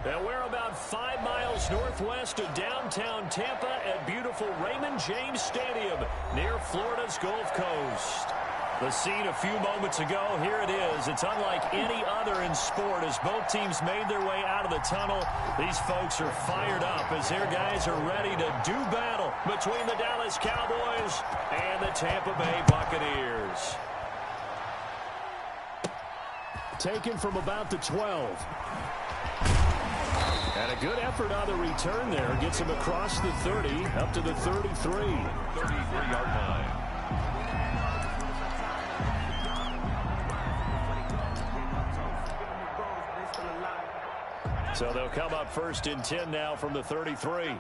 And we're about 5 miles northwest of downtown Tampa at beautiful Raymond James Stadium near Florida's Gulf Coast. The scene a few moments ago, here it is. It's unlike any other in sport as both teams made their way out of the tunnel. These folks are fired up as their guys are ready to do battle between the Dallas Cowboys and the Tampa Bay Buccaneers. Taken from about the 12. And a good effort on the return there. Gets him across the 30, up to the 33. 33-yard line. So they'll come up first and 10 now from the 33.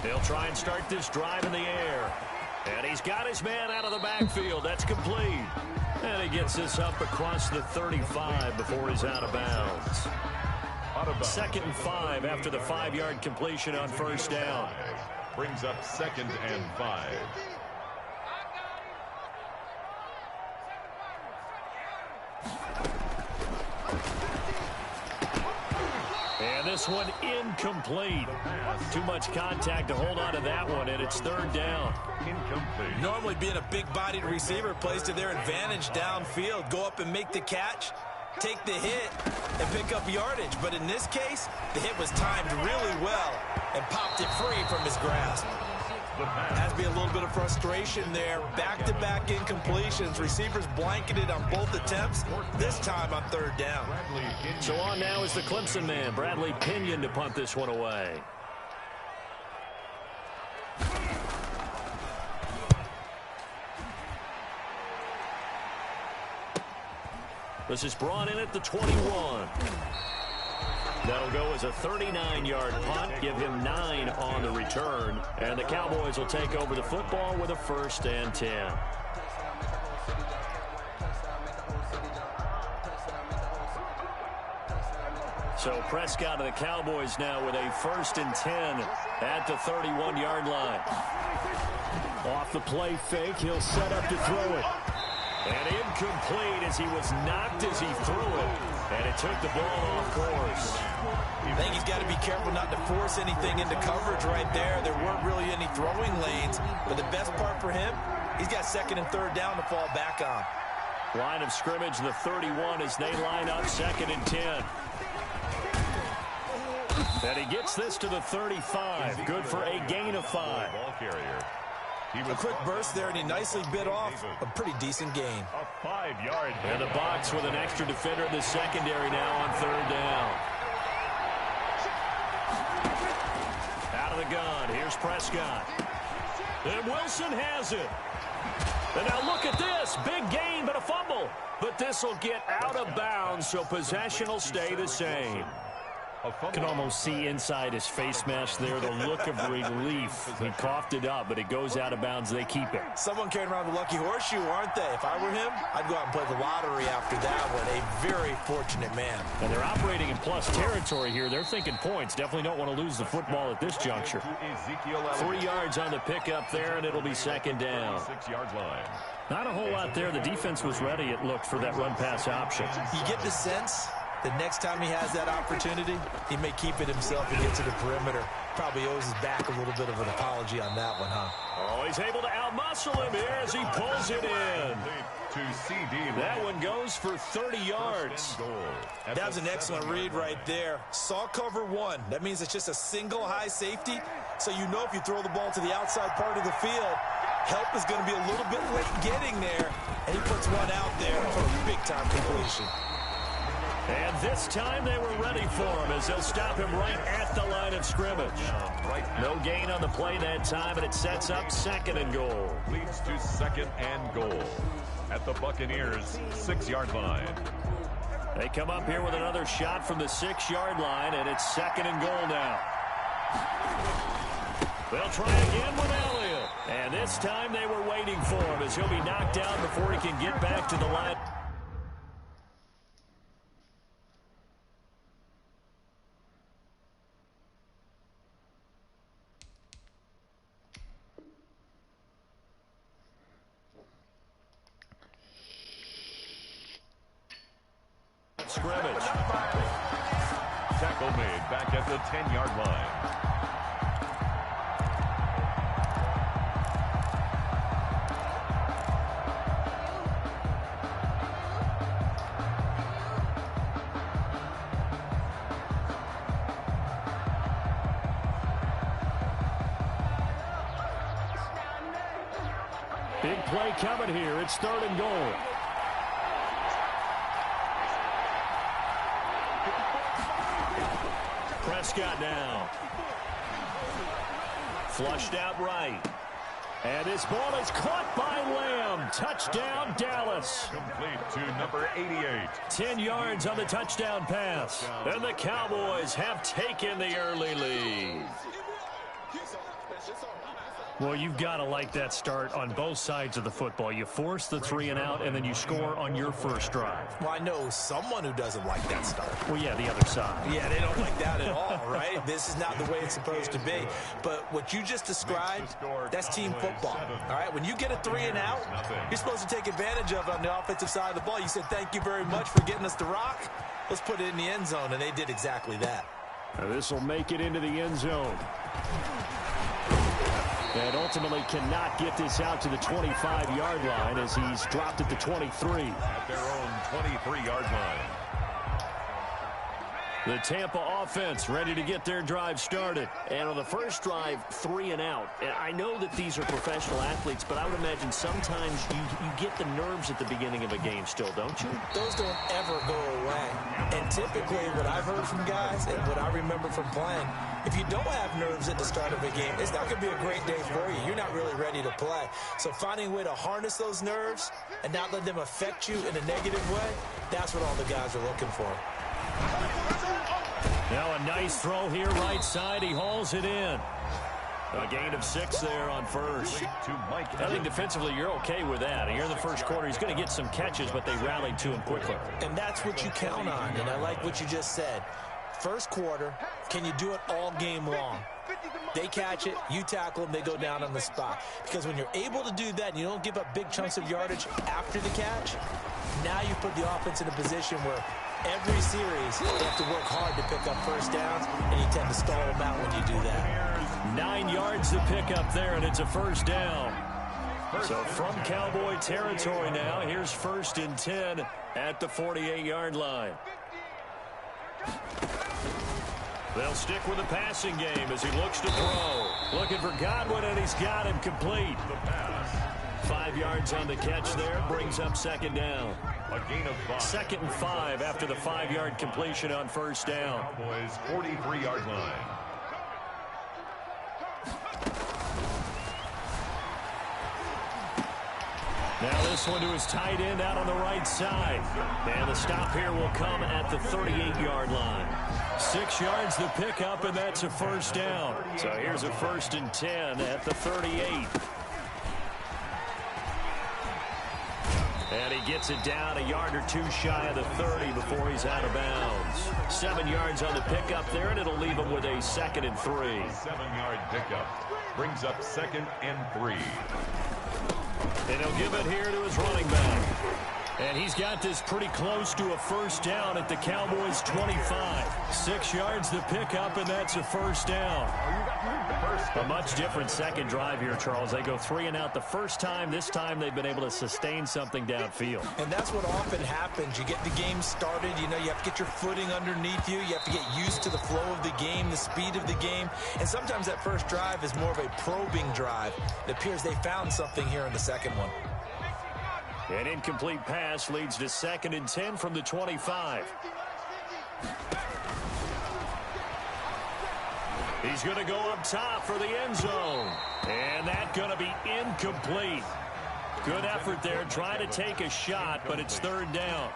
He'll try and start this drive in the air. And he's got his man out of the backfield. That's complete. And he gets this up across the 35 before he's out of bounds. 2nd and 5 after the 5-yard completion on first down. Brings up 2nd and 5. And this one incomplete. Too much contact to hold on to that one, and it's 3rd down. Incomplete. Normally being a big-bodied receiver plays to their advantage downfield. Go up and make the catch, take the hit, and pick up yardage. But in this case, the hit was timed really well and popped it free from his grasp. Has to be a little bit of frustration there. Back-to-back incompletions. Receivers blanketed on both attempts, this time on 3rd down. So on now is the Clemson man, Bradley Pinion, to punt this one away. This is brought in at the 21. That'll go as a 39-yard punt, give him 9 on the return. And the Cowboys will take over the football with a 1st and 10. So Prescott and the Cowboys now with a 1st and 10 at the 31-yard line. Off the play fake, he'll set up to throw it. And incomplete as he was knocked as he threw it. And it took the ball off course. I think he's got to be careful not to force anything into coverage right there. There weren't really any throwing lanes. But the best part for him, he's got 2nd and 3rd down to fall back on. Line of scrimmage, the 31 as they line up 2nd and 10. And he gets this to the 35. Good for a gain of 5. Ball carrier. A quick burst there, and he nicely bit off a pretty decent gain. A 5-yard. And the box with an extra defender in the secondary now on 3rd down. Out of the gun, here's Prescott. And Wilson has it. And now look at this. Big gain, but a fumble. But this will get out of bounds, so possession will stay the same. Can almost see inside his face mask there the look of relief. He coughed it up, but it goes out of bounds. They keep it. Someone carrying around the lucky horseshoe, aren't they? If I were him, I'd go out and play the lottery after that one. A very fortunate man. And they're operating in plus territory here. They're thinking points. Definitely don't want to lose the football at this juncture. 3 yards on the pickup there, and it'll be 2nd down. 6-yard line. Not a whole lot there. The defense was ready, it looked, for that run-pass option. You get the sense the next time he has that opportunity, he may keep it himself and get to the perimeter. Probably owes his back a little bit of an apology on that one, huh? Oh, he's able to outmuscle him here as he pulls it in. That one goes for 30 yards. That was an excellent read right there. Saw cover 1. That means it's just a single high safety. So you know if you throw the ball to the outside part of the field, help is going to be a little bit late getting there. And he puts one out there for a big-time completion. And this time they were ready for him as they'll stop him right at the line of scrimmage. No gain on the play that time, and it sets up 2nd and goal. Leads to 2nd and goal at the Buccaneers' 6-yard line. They come up here with another shot from the 6-yard line, and it's 2nd and goal now. They'll try again with Elliott. And this time they were waiting for him as he'll be knocked down before he can get back to the line. of scrimmage. Tackle made back at the 10-yard line. Big play coming here. It's 3rd and goal. Prescott now. Flushed out right. And this ball is caught by Lamb. Touchdown, Dallas. Complete to number 88. 10 yards on the touchdown pass. And the Cowboys have taken the early lead. Well, you've got to like that start on both sides of the football. You force the 3 and out, and then you score on your first drive. Well, I know someone who doesn't like that start. Well, yeah, the other side. Yeah, they don't like that at all, right? This is not the way it's supposed to be. But what you just described, that's team football, all right? When you get a 3 and out, you're supposed to take advantage of it on the offensive side of the ball. You said, thank you very much for getting us the rock. Let's put it in the end zone, and they did exactly that. This will make it into the end zone. And ultimately cannot get this out to the 25-yard line as he's dropped at the 23. At their own 23-yard line. The Tampa offense ready to get their drive started. And on the first drive, 3 and out. And I know that these are professional athletes, but I would imagine sometimes you get the nerves at the beginning of a game still, don't you? Those don't ever go away. And typically what I've heard from guys and what I remember from playing, if you don't have nerves at the start of a game, it's not going to be a great day for you. You're not really ready to play. So finding a way to harness those nerves and not let them affect you in a negative way, that's what all the guys are looking for. Now a nice throw here right side. He hauls it in. A gain of 6 there on first. I think defensively you're okay with that. Here in the first quarter, he's going to get some catches, but they rallied to him quickly. And that's what you count on, and I like what you just said. First quarter, can you do it all game long? They catch it, you tackle them, they go down on the spot. Because when you're able to do that and you don't give up big chunks of yardage after the catch, now you put the offense in a position where every series you have to work hard to pick up first downs, and you tend to stall them out when you do that. 9 yards to pick up there, and it's a first down. So from Cowboy territory now, here's 1st and 10 at the 48-yard line. They'll stick with the passing game as he looks to throw. Looking for Godwin, and he's got him complete. 5 yards on the catch there, brings up 2nd down. A gain of 5. 2nd and 5 after the 5-yard completion on first down. Cowboys 43-yard line. Now this one to his tight end out on the right side. And the stop here will come at the 38-yard line. 6 yards to pick up, and that's a first down. So here's a 1st and 10 at the 38. And he gets it down a yard or 2 shy of the 30 before he's out of bounds. 7 yards on the pickup there, and it'll leave him with a 2nd and 3. 7-yard pickup brings up 2nd and 3. And he'll give it here to his running back. And he's got this pretty close to a first down at the Cowboys' 25. 6 yards to pick up, and that's a first down. A much different second drive here, Charles. They go 3 and out the first time. This time they've been able to sustain something downfield. And that's what often happens. You get the game started. You know, you have to get your footing underneath you. You have to get used to the flow of the game, the speed of the game. And sometimes that first drive is more of a probing drive. It appears they found something here in the second one. An incomplete pass leads to 2nd and 10 from the 25. He's going to go up top for the end zone. And that's going to be incomplete. Good effort there, trying to take a shot, but it's 3rd down.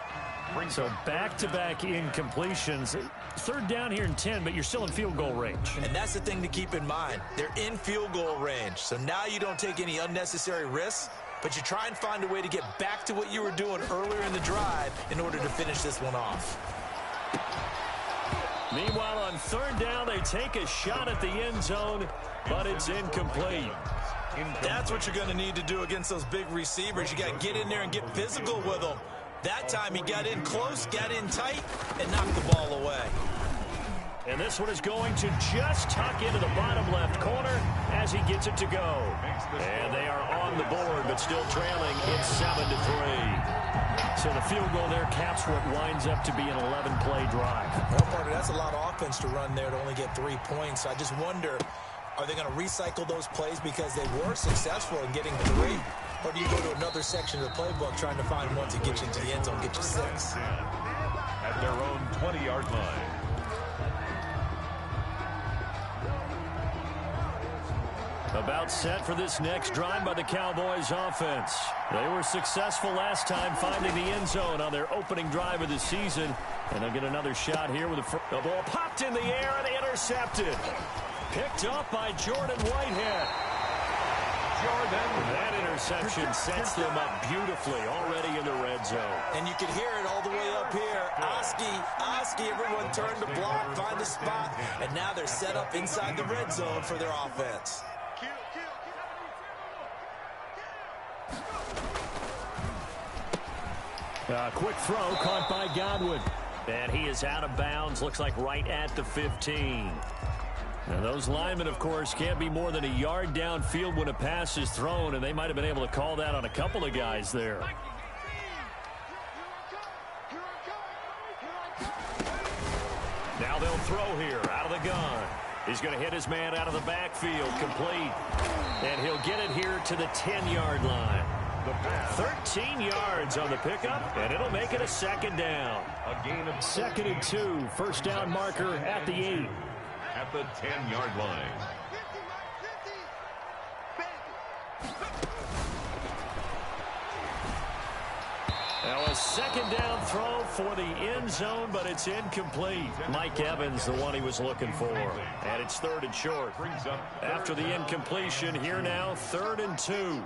So back-to-back incompletions. 3rd down here in 10, but you're still in field goal range. And that's the thing to keep in mind. They're in field goal range. So now you don't take any unnecessary risks, but you try and find a way to get back to what you were doing earlier in the drive in order to finish this one off. Meanwhile, on 3rd down, they take a shot at the end zone, but it's incomplete. That's what you're going to need to do against those big receivers. You got to get in there and get physical with them. That time he got in close, got in tight, and knocked the ball away. And this one is going to just tuck into the bottom left corner as he gets it to go. And they are on the board, but still trailing. It's 7-3. So the field goal there caps what winds up to be an 11-play drive. Well, partner, that's a lot of offense to run there to only get 3 points. I just wonder, are they going to recycle those plays because they were successful in getting 3? Or do you go to another section of the playbook trying to find one to get you into the end zone, get you 6? At their own 20-yard line. About set for this next drive by the Cowboys offense. They were successful last time finding the end zone on their opening drive of the season. And they'll get another shot here with the ball popped in the air and intercepted. Picked up by Jordan Whitehead. That interception sets them up beautifully already in the red zone. And you can hear it all the way up here. Oski, everyone turned to block, find a spot, and now they're set up inside the red zone for their offense. Quick throw caught by Godwin. And he is out of bounds, looks like right at the 15. And those linemen, of course, can't be more than a yard downfield when a pass is thrown, and they might have been able to call that on a couple of guys there. Now they'll throw here out of the gun. He's going to hit his man out of the backfield, complete. And he'll get it here to the 10-yard line. 13 yards on the pickup, and it'll make it a second down. A gain of 2nd and 2, first down marker at the 8. at the 10-yard line. Now a second down throw for the end zone, but it's incomplete. Mike Evans, the one he was looking for. And it's 3rd and short. After the incompletion, here now, 3rd and 2.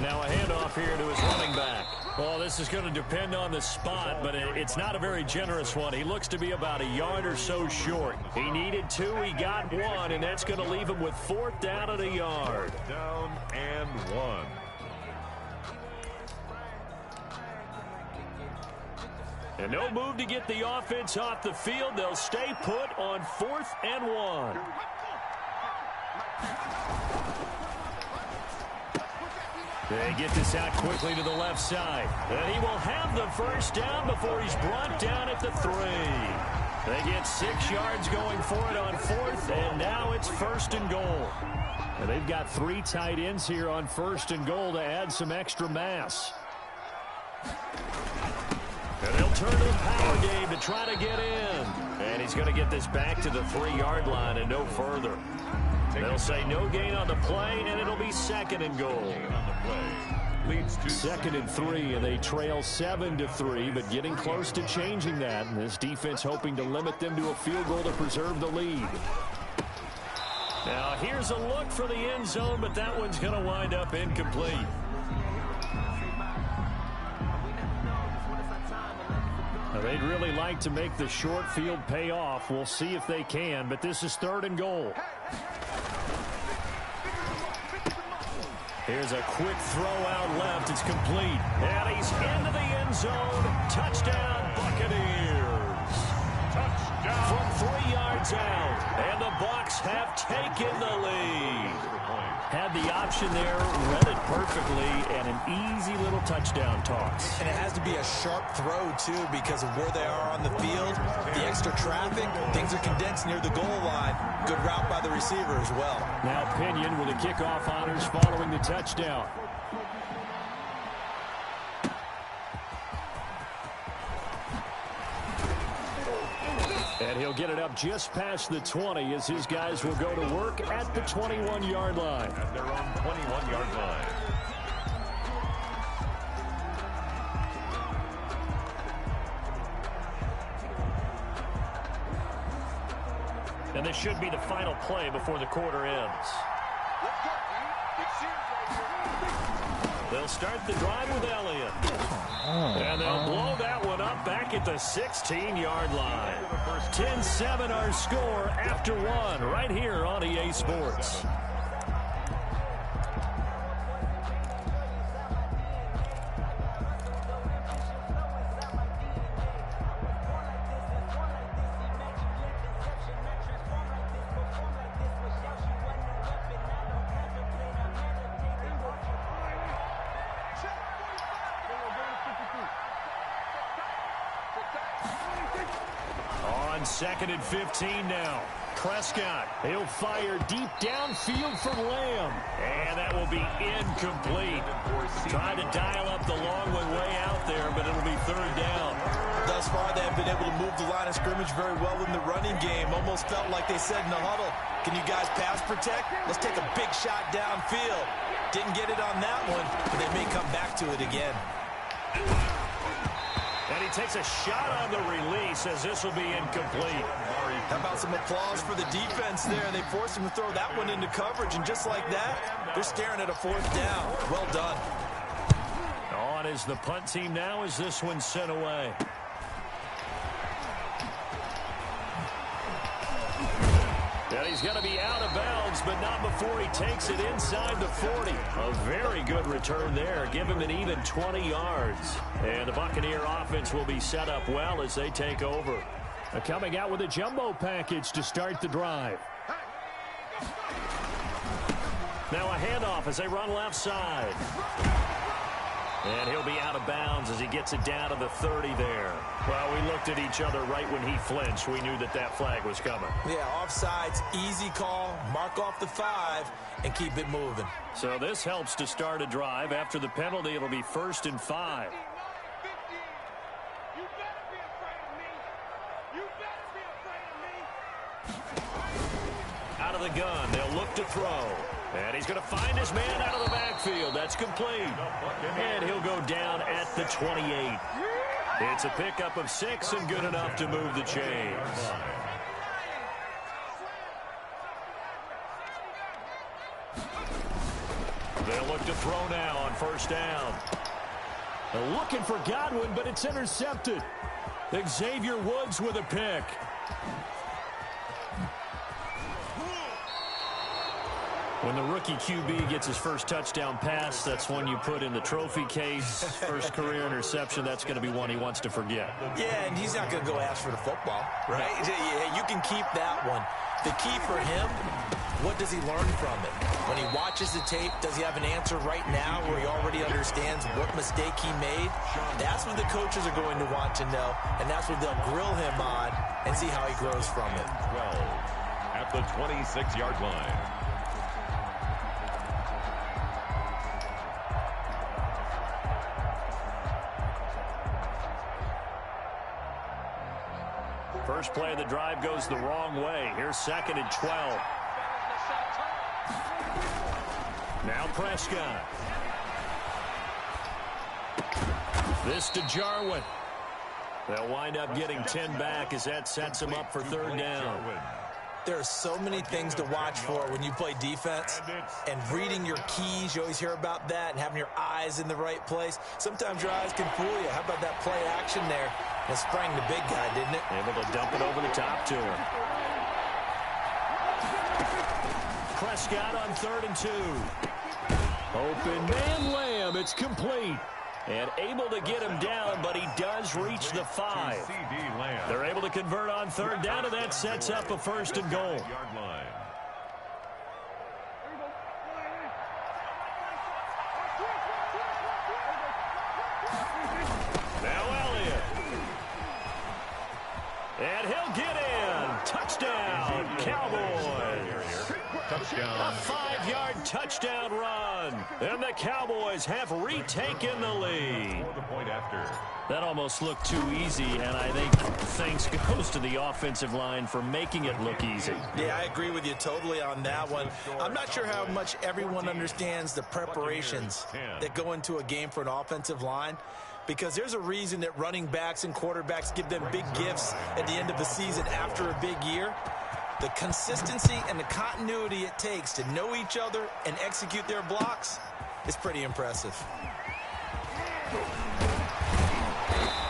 Now a handoff here to his running back. Well, this is going to depend on the spot, but it's not a very generous one. He looks to be about a yard or so short. He needed 2, he got 1, and that's going to leave him with 4th down and a yard. Down and 1. And no move to get the offense off the field. They'll stay put on 4th and 1. They get this out quickly to the left side. And he will have the first down before he's brought down at the 3. They get 6 yards going for it on 4th, and now it's 1st and goal. And they've got 3 tight ends here on 1st and goal to add some extra mass. And they'll turn to the power game to try to get in. And he's going to get this back to the 3-yard line and no further. They'll say no gain on the play, and it'll be 2nd and goal. Leads to 2nd and 3, and they trail 7-3, but getting close to changing that. And this defense hoping to limit them to a field goal to preserve the lead. Now here's a look for the end zone, but that one's going to wind up incomplete. Now, they'd really like to make the short field pay off. We'll see if they can, but this is 3rd and goal. Here's a quick throw out left. It's complete. And he's into the end zone. Touchdown, Buccaneers. touchdown. From 3 yards out. And the Bucs have taken the lead. Had the option there, read it perfectly, and an easy little touchdown toss. And it has to be a sharp throw, too, because of where they are on the field, the extra traffic, things are condensed near the goal line. Good route by the receiver as well. Now Pinion with the kickoff honors following the touchdown. And he'll get it up just past the 20 as his guys will go to work at the 21-yard line. At their own 21-yard line. And this should be the final play before the quarter ends. They'll start the drive with Elliott. And they'll blow that one up back at the 16-yard line. 10-7 our score after 1 right here on EA Sports. on 2nd and 15 now. Prescott, he'll fire deep downfield for Lamb. And that will be incomplete. Trying to dial up the long way out there, but it'll be 3rd down. Thus far, they have been able to move the line of scrimmage very well in the running game. Almost felt like they said in the huddle, can you guys pass protect? Let's take a big shot downfield. Didn't get it on that one, but they may come back to it again. And he takes a shot on the release as this will be incomplete. How about some applause for the defense there? They forced him to throw that one into coverage, and just like that, they're staring at a 4th down. Well done. On is the punt team now as this one's sent away. And he's going to be out of bounds, but not before he takes it inside the 40. A very good return there. Give him an even 20 yards. And the Buccaneer offense will be set up well as they take over. Coming out with a jumbo package to start the drive. Now a handoff as they run left side. And he'll be out of bounds as he gets it down to the 30 there. Well, we looked at each other right when he flinched. We knew that that flag was coming. Yeah, offsides, easy call, mark off the 5, and keep it moving. So this helps to start a drive. After the penalty, it'll be 1st and 5. Out of the gun, they'll look to throw. And he's going to find his man out of the backfield. That's complete. And he'll go down at the 28. It's a pickup of 6 and good enough to move the chains. They'll look to throw now on 1st down. They're looking for Godwin, but it's intercepted. Xavier Woods with a pick. When the rookie QB gets his first touchdown pass, that's one you put in the trophy case. First career interception, that's going to be one he wants to forget. Yeah, and he's not going to go ask for the football, right? Yeah, you can keep that one. The key for him, what does he learn from it? When he watches the tape, does he have an answer right now where he already understands what mistake he made? That's what the coaches are going to want to know, and that's what they'll grill him on and see how he grows from it. 12 at the 26-yard line. First play of the drive goes the wrong way. Here's 2nd and 12. Now Prescott. This to Jarwin. They'll wind up getting 10 back as that sets them up for 3rd down. There are so many things to watch for when you play defense, and reading your keys, you always hear about that, and having your eyes in the right place. Sometimes your eyes can fool you. How about that play action there? It sprang the big guy, didn't it? Able to dump it over the top to him. Prescott on 3rd and 2. Open man Lamb, it's complete. And able to get him down, but he does reach the 5. They're able to convert on 3rd down, and that sets up a 1st and goal. Now Elliott. And he'll get in. Touchdown, Cowboys. Touchdown. A 5-yard touchdown run. And the Cowboys have retaken the lead. For the point after. That almost looked too easy, and I think thanks goes to the offensive line for making it look easy. Yeah, I agree with you totally on that one. I'm not sure how much everyone understands the preparations that go into a game for an offensive line, because there's a reason that running backs and quarterbacks give them big gifts at the end of the season after a big year. The consistency and the continuity it takes to know each other and execute their blocks is pretty impressive.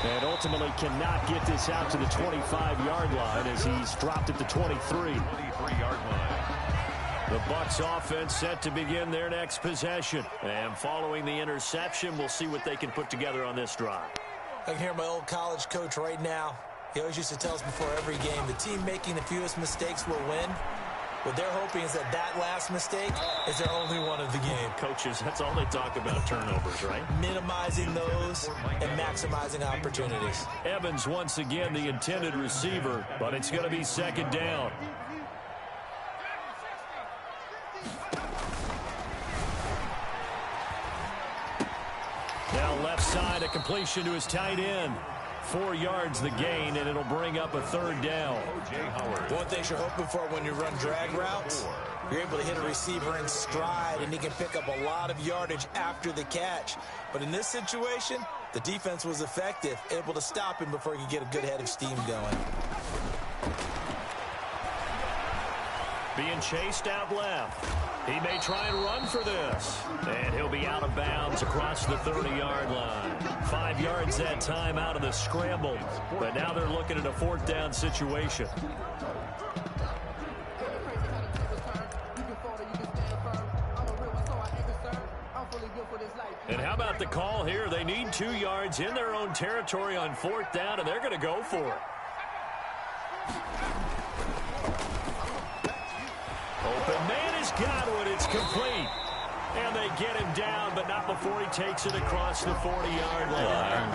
And ultimately cannot get this out to the 25-yard line as he's dropped at the 23. 23-yard line. The Bucs offense set to begin their next possession. And following the interception, we'll see what they can put together on this drive. I can hear my old college coach right now. He always used to tell us before every game, the team making the fewest mistakes will win. What they're hoping is that that last mistake is their only one of the game. Coaches, that's all they talk about, turnovers, right? Minimizing those and maximizing opportunities. Evans once again the intended receiver, but it's going to be second down. Now left side, a completion to his tight end. 4 yards the gain, and it'll bring up a third down. One thing you're hoping for when you run drag routes, you're able to hit a receiver in stride, and he can pick up a lot of yardage after the catch. But in this situation, the defense was effective, able to stop him before he could get a good head of steam going. Being chased out left. He may try and run for this. And he'll be out of bounds across the 30-yard line. 5 yards that time out of the scramble. But now they're looking at a fourth down situation. And how about the call here? They need 2 yards in their own territory on fourth down, and they're going to go for it. Open man has got it. It's complete. And they get him down, but not before he takes it across the 40-yard line.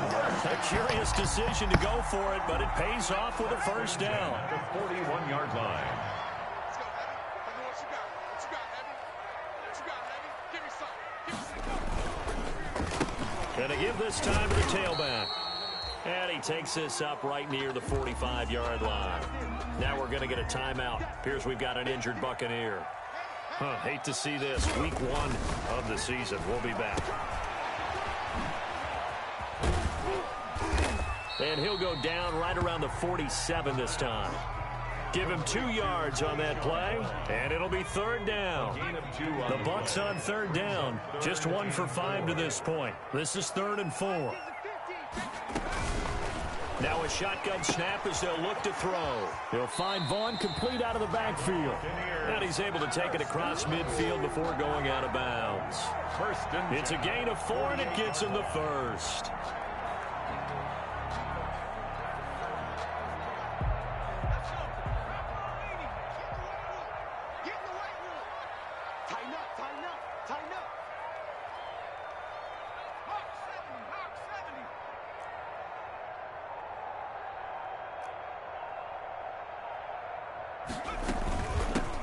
A curious decision to go for it, but it pays off with a first down. The 41-yard line. Going to give this time to the tailback. And he takes this up right near the 45-yard line. Now we're going to get a timeout. Appears we've got an injured Buccaneer. Hate to see this. Week 1 of the season. We'll be back. And he'll go down right around the 47 this time. Give him 2 yards on that play, and it'll be third down. The Bucs on third down. Just 1 for 5 to this point. This is 3rd and 4. Now a shotgun snap as they'll look to throw. He'll find Vaughn complete out of the backfield. And he's able to take it across midfield before going out of bounds. It's a gain of 4, and it gets him the first.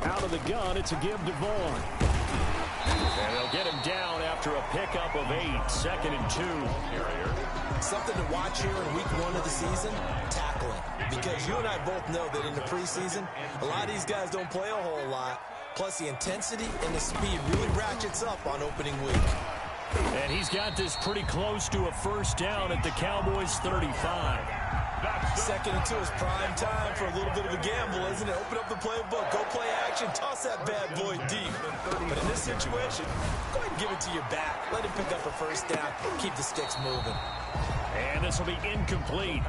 Out of the gun, it's a give to Vaughn. And they'll get him down after a pickup of 8, 2nd and 2. Something to watch here in week 1 of the season, tackling. Because you and I both know that in the preseason, a lot of these guys don't play a whole lot. Plus, the intensity and the speed really ratchets up on opening week. And he's got this pretty close to a first down at the Cowboys' 35. 2nd and 2 is prime time for a little bit of a gamble, isn't it? Open up the playbook, go play action, toss that bad boy deep. But in this situation, go ahead and give it to your back. Let him pick up a first down, keep the sticks moving. And this will be incomplete.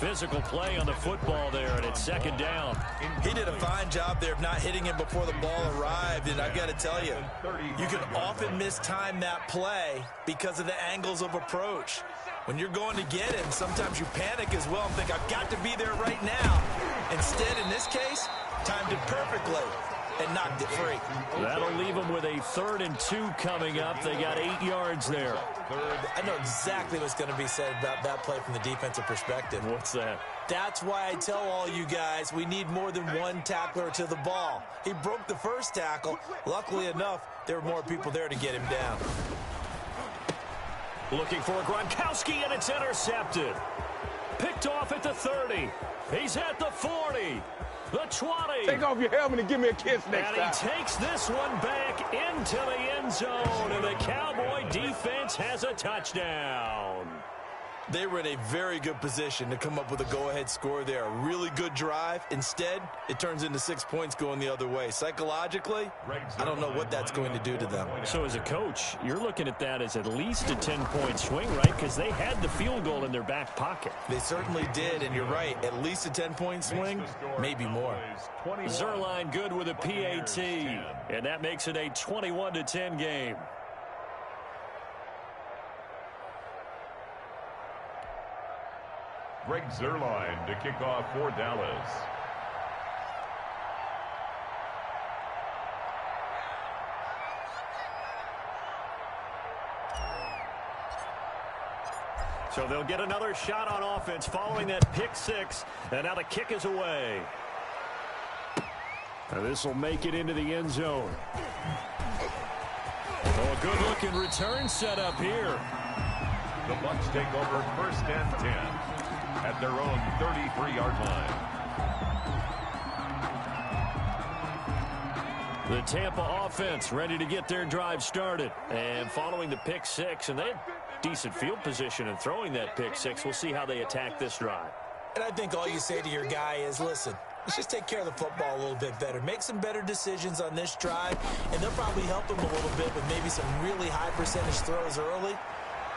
Physical play on the football there, and it's 2nd down. He did a fine job there of not hitting him before the ball arrived, and I got to tell you, you can often mistime that play because of the angles of approach. When you're going to get him, sometimes you panic as well and think, I've got to be there right now. Instead, in this case, timed it perfectly and knocked it free. That'll leave them with a 3rd and 2 coming up. They got 8 yards there. I know exactly what's going to be said about that play from the defensive perspective. What's that? That's why I tell all you guys we need more than one tackler to the ball. He broke the first tackle. Luckily enough, there were more people there to get him down. Looking for Gronkowski, and it's intercepted. Picked off at the 30. He's at the 40. The 20. Take off your helmet and give me a kiss next time. And he takes this one back into the end zone, and the Cowboy defense has a touchdown. They were in a very good position to come up with a go-ahead score there. A really good drive. Instead, it turns into 6 points going the other way. Psychologically, I don't know what that's going to do to them. So as a coach, you're looking at that as at least a 10-point swing, right? Because they had the field goal in their back pocket. They certainly did, and you're right. At least a 10-point swing, maybe more. Zerline good with a PAT, and that makes it a 21-10 game. Greg Zerline to kick off for Dallas. So they'll get another shot on offense following that pick six. And now the kick is away. And this will make it into the end zone. Oh, a good-looking return set up here. The Bucs take over 1st and 10 at their own 33-yard line. The Tampa offense ready to get their drive started. And following the pick six, and they had decent field position in throwing that pick six. We'll see how they attack this drive. And I think all you say to your guy is, listen, let's just take care of the football a little bit better. Make some better decisions on this drive, and they'll probably help him a little bit with maybe some really high percentage throws early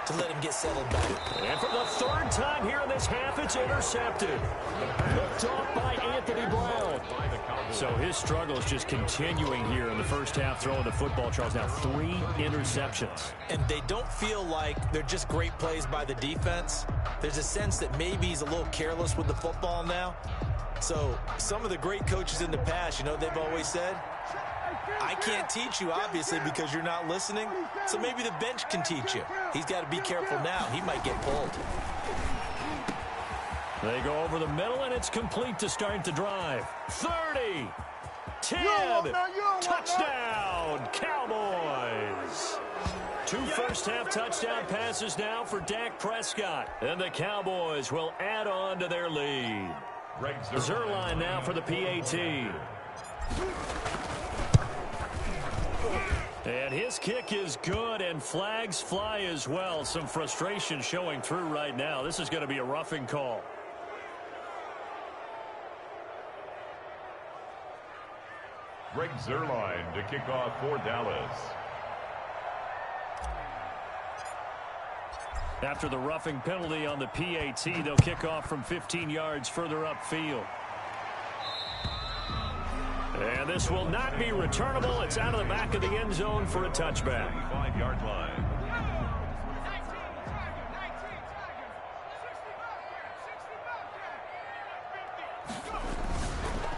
to let him get settled back. And for the 3rd time here in this half, it's intercepted. Picked off by Anthony Brown. So his struggle is just continuing here in the first half throwing the football. Charles, now 3 interceptions. And they don't feel like they're just great plays by the defense. There's a sense that maybe he's a little careless with the football now. So some of the great coaches in the past, you know, they've always said, I can't teach you, obviously, because you're not listening. So maybe the bench can teach you. He's got to be careful now. He might get pulled. They go over the middle, and it's complete to start the drive. 30, 10, touchdown, Cowboys. 2 first-half touchdown passes now for Dak Prescott. And the Cowboys will add on to their lead. Zerline now for the PAT. And his kick is good, and flags fly as well. Some frustration showing through right now. This is going to be a roughing call. Greg Zerline to kick off for Dallas. After the roughing penalty on the PAT, they'll kick off from 15 yards further upfield. And this will not be returnable. It's out of the back of the end zone for a touchback. 5-yard line.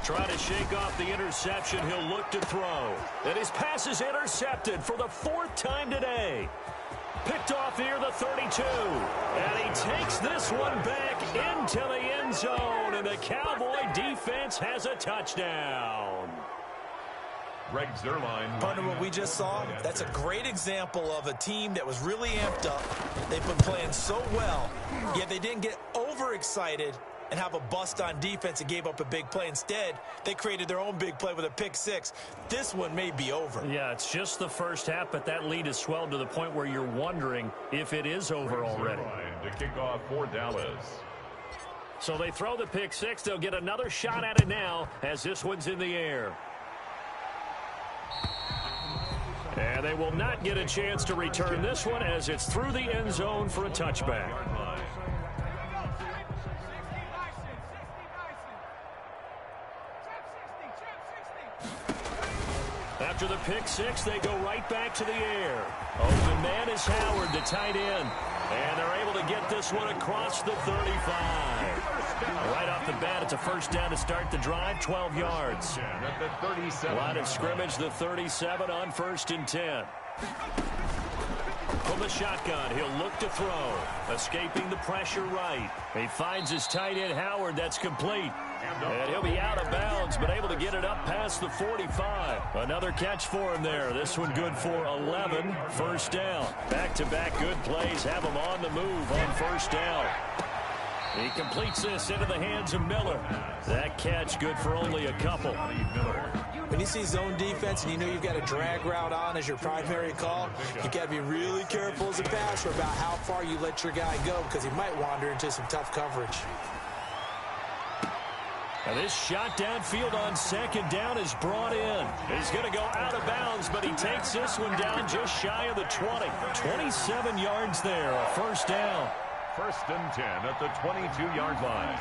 Try to shake off the interception. He'll look to throw. And his pass is intercepted for the 4th time today. Picked off near the 32. And he takes this one back into the end zone. And the Cowboy defense has a touchdown. Greg Zerline. Partner, what we just saw, that's a great example of a team that was really amped up. They've been playing so well, yet they didn't get overexcited and have a bust on defense and gave up a big play. Instead, they created their own big play with a pick six. This one may be over. Yeah, it's just the first half, but that lead has swelled to the point where you're wondering if it is over already. To kick off for Dallas. So they throw the pick six. They'll get another shot at it now as this one's in the air. And they will not get a chance to return this one as it's through the end zone for a touchback. After the pick six, they go right back to the air. Open man is Howard, the tight end. And they're able to get this one across the 35. Right off the bat, it's a first down to start the drive, 12 yards. Line of scrimmage, the 37 on 1st and 10. From the shotgun, he'll look to throw. Escaping the pressure right. He finds his tight end, Howard. That's complete. And he'll be out of bounds, but able to get it up past the 45. Another catch for him there. This one good for 11. First down. Back-to-back good plays have him on the move on first down. He completes this into the hands of Miller. That catch good for only a couple. When you see zone defense and you know you've got a drag route on as your primary call, you've got to be really careful as a passer about how far you let your guy go because he might wander into some tough coverage. Now this shot downfield on second down is brought in. He's going to go out of bounds, but he takes this one down just shy of the 20. 27 yards there, a first down. 1st and 10 at the 22-yard line.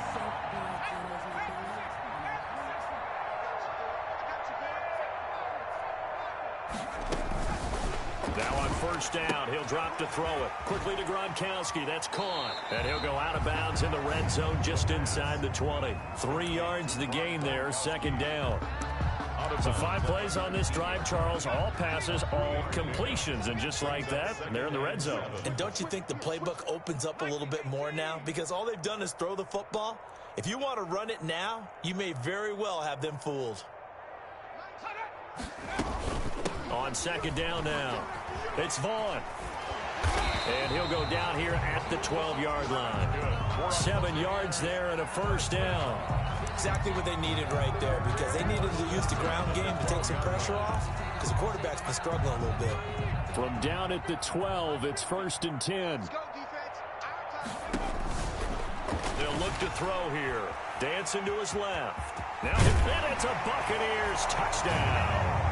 Now on first down, he'll drop to throw it. Quickly to Gronkowski, that's caught. And he'll go out of bounds in the red zone just inside the 20. 3 yards the gain there, second down. So 5 plays on this drive, Charles. All passes, all completions. And just like that, they're in the red zone. And don't you think the playbook opens up a little bit more now? Because all they've done is throw the football. If you want to run it now, you may very well have them fooled. On second down now, it's Vaughn. And he'll go down here at the 12-yard line. 7 yards there and a first down. Exactly what they needed right there, because they needed to use the ground game to take some pressure off, because the quarterback's been struggling a little bit. From down at the 12, it's 1st and 10. They'll look to throw here. Dancing to his left. Now, and it's a Buccaneers touchdown.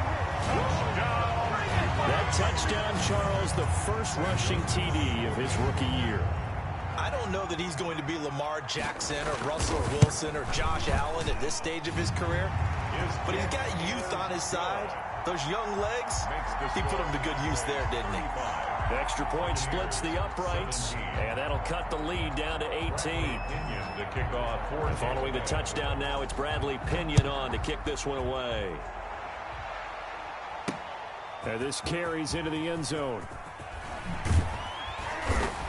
That touchdown, Charles, the first rushing TD of his rookie year. I don't know that he's going to be Lamar Jackson or Russell Wilson or Josh Allen at this stage of his career, but he's got youth on his side. Those young legs, he put them to good use there, didn't he? The extra point splits the uprights, and that'll cut the lead down to 18. And following the touchdown now, it's Bradley Pinion on to kick this one away. And this carries into the end zone.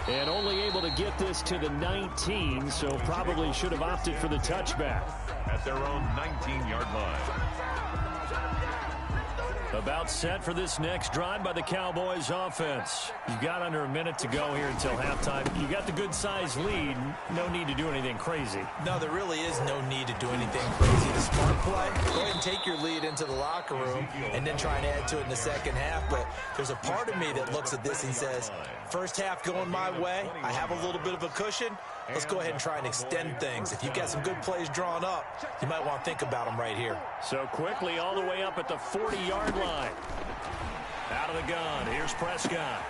And only able to get this to the 19, so probably should have opted for the touchback. At their own 19-yard line. About set for this next drive by the Cowboys offense. You've got under a minute to go here until halftime. You got the good-sized lead. No need to do anything crazy. No, there really is no need to do anything crazy. The smart play, go ahead and take your lead into the locker room and then try and add to it in the second half. But there's a part of me that looks at this and says, first half going my way, I have a little bit of a cushion. Let's go ahead and try and extend things. If you've got some good plays drawn up, you might want to think about them right here. So quickly all the way up at the 40-yard line. Out of the gun, here's Prescott.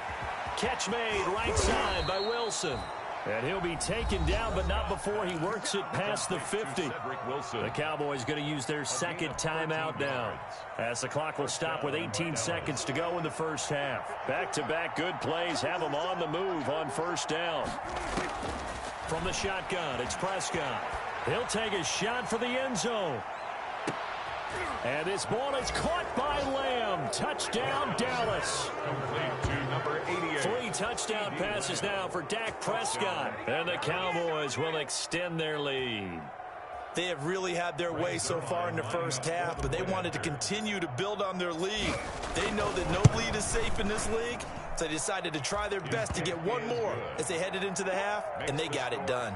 Catch made right side by Wilson. And he'll be taken down, but not before he works it past the 50. The Cowboys going to use their second timeout now, as the clock will stop with 18 seconds to go in the first half. Back-to-back good plays have them on the move on first down. From the shotgun, it's Prescott. He'll take a shot for the end zone. And this ball is caught by Lamb. Touchdown, Dallas. Number 88. 3 touchdown passes now for Dak Prescott. And the Cowboys will extend their lead. They have really had their way so far in the first half, but they wanted to continue to build on their lead. They know that no lead is safe in this league, so they decided to try their best to get one more as they headed into the half, and they got it done.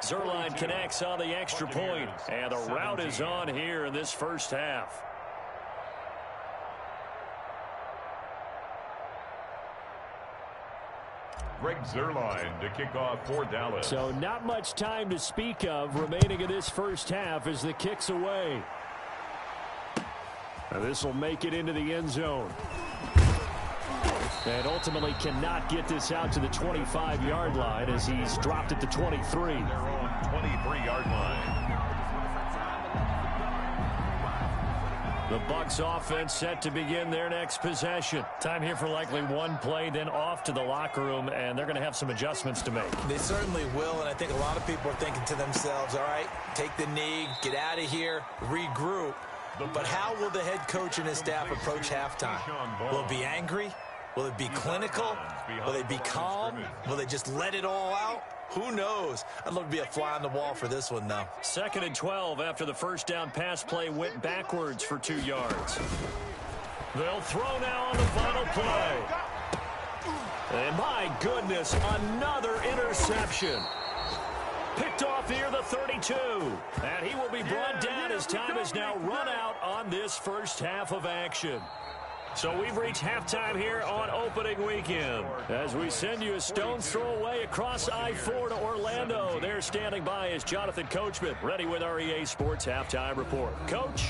Zerline connects on the extra point, and the route is on here in this first half. Greg Zerline to kick off for Dallas. So not much time to speak of remaining in this first half as the kick's away. Now this will make it into the end zone. And ultimately cannot get this out to the 25-yard line as he's dropped at the 23. Their own 23-yard line. The Bucs offense set to begin their next possession. Time here for likely one play, then off to the locker room, and they're going to have some adjustments to make. They certainly will, and I think a lot of people are thinking to themselves, all right, take the knee, get out of here, regroup. But how will the head coach and his staff approach halftime? Will it be angry? Will it be clinical? Will they be calm? Will they just let it all out? Who knows? I'd love to be a fly on the wall for this one, though. 2nd and 12 after the first down pass play went backwards for 2 yards. They'll throw now on the final play. And my goodness, another interception. Picked off near the 32. And he will be brought down as time is now run out on this first half of action. So we've reached halftime here on opening weekend. As we send you a stone's throw away across I-4 to Orlando. There standing by is Jonathan Coachman, ready with our EA Sports Halftime Report. Coach.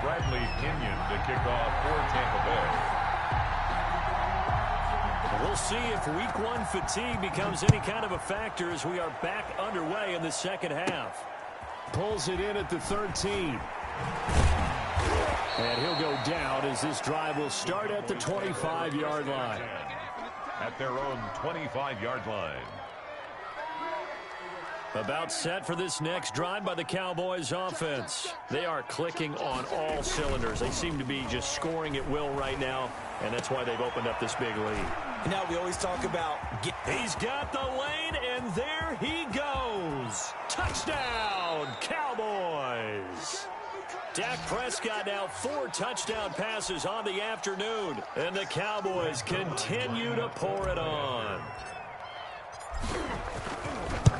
Bradley Pinion to kick off for Tampa Bay. We'll see if week 1 fatigue becomes any kind of a factor as we are back underway in the second half. Pulls it in at the 13. And he'll go down as this drive will start at the 25-yard line. At their own 25-yard line. About set for this next drive by the Cowboys offense. They are clicking on all cylinders. They seem to be just scoring at will right now, and that's why they've opened up this big lead. Now we always talk about... He's got the lane, and there he goes. Touchdown, Cowboys. Dak Prescott now 4 touchdown passes on the afternoon, and the Cowboys continue to pour it on.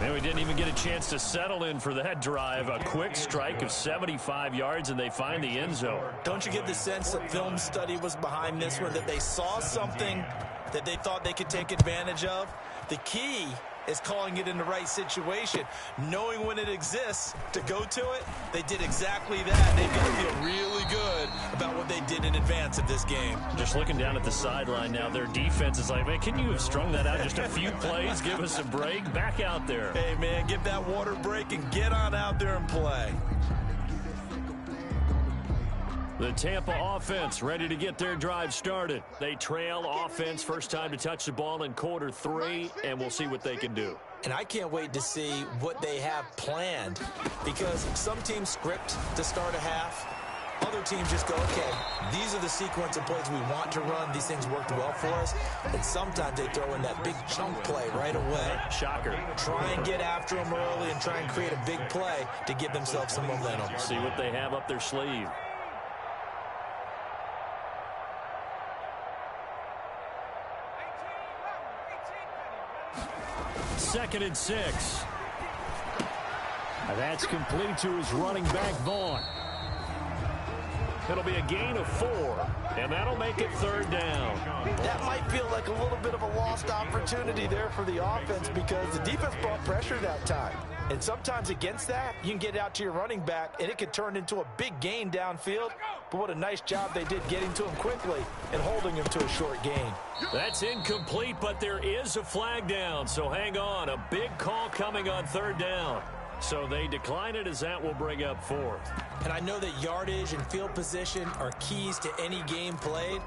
And we didn't even get a chance to settle in for that drive. A quick strike of 75 yards, and they find the end zone. Don't you get the sense that film study was behind this one, that they saw something that they thought they could take advantage of? The key is calling it in the right situation, knowing when it exists to go to it. They did exactly that. They've got to feel really good about what they did in advance of this game. Just looking down at the sideline now, their defense is like, man, can you have strung that out just a few plays? Give us a break. Back out there. Hey, man, give that water break and get on out there and play. The Tampa offense ready to get their drive started. They trail offense, first time to touch the ball in quarter 3, and we'll see what they can do. And I can't wait to see what they have planned, because some teams script to start a half. Other teams just go, okay, these are the sequence of plays we want to run. These things worked well for us. And sometimes they throw in that big chunk play right away. Shocker. Try and get after them early and try and create a big play to give themselves some momentum. See what they have up their sleeve. Second and 6. That's complete to his running back, Vaughn. It'll be a gain of 4, and that'll make it third down. That might feel like a little bit of a lost opportunity there for the offense, because the defense brought pressure that time. And sometimes against that, you can get out to your running back, and it could turn into a big gain downfield. But what a nice job they did getting to him quickly and holding him to a short gain. That's incomplete, but there is a flag down, so hang on. A big call coming on third down. So they decline it, as that will bring up 4th. And I know that yardage and field position are keys to any game played,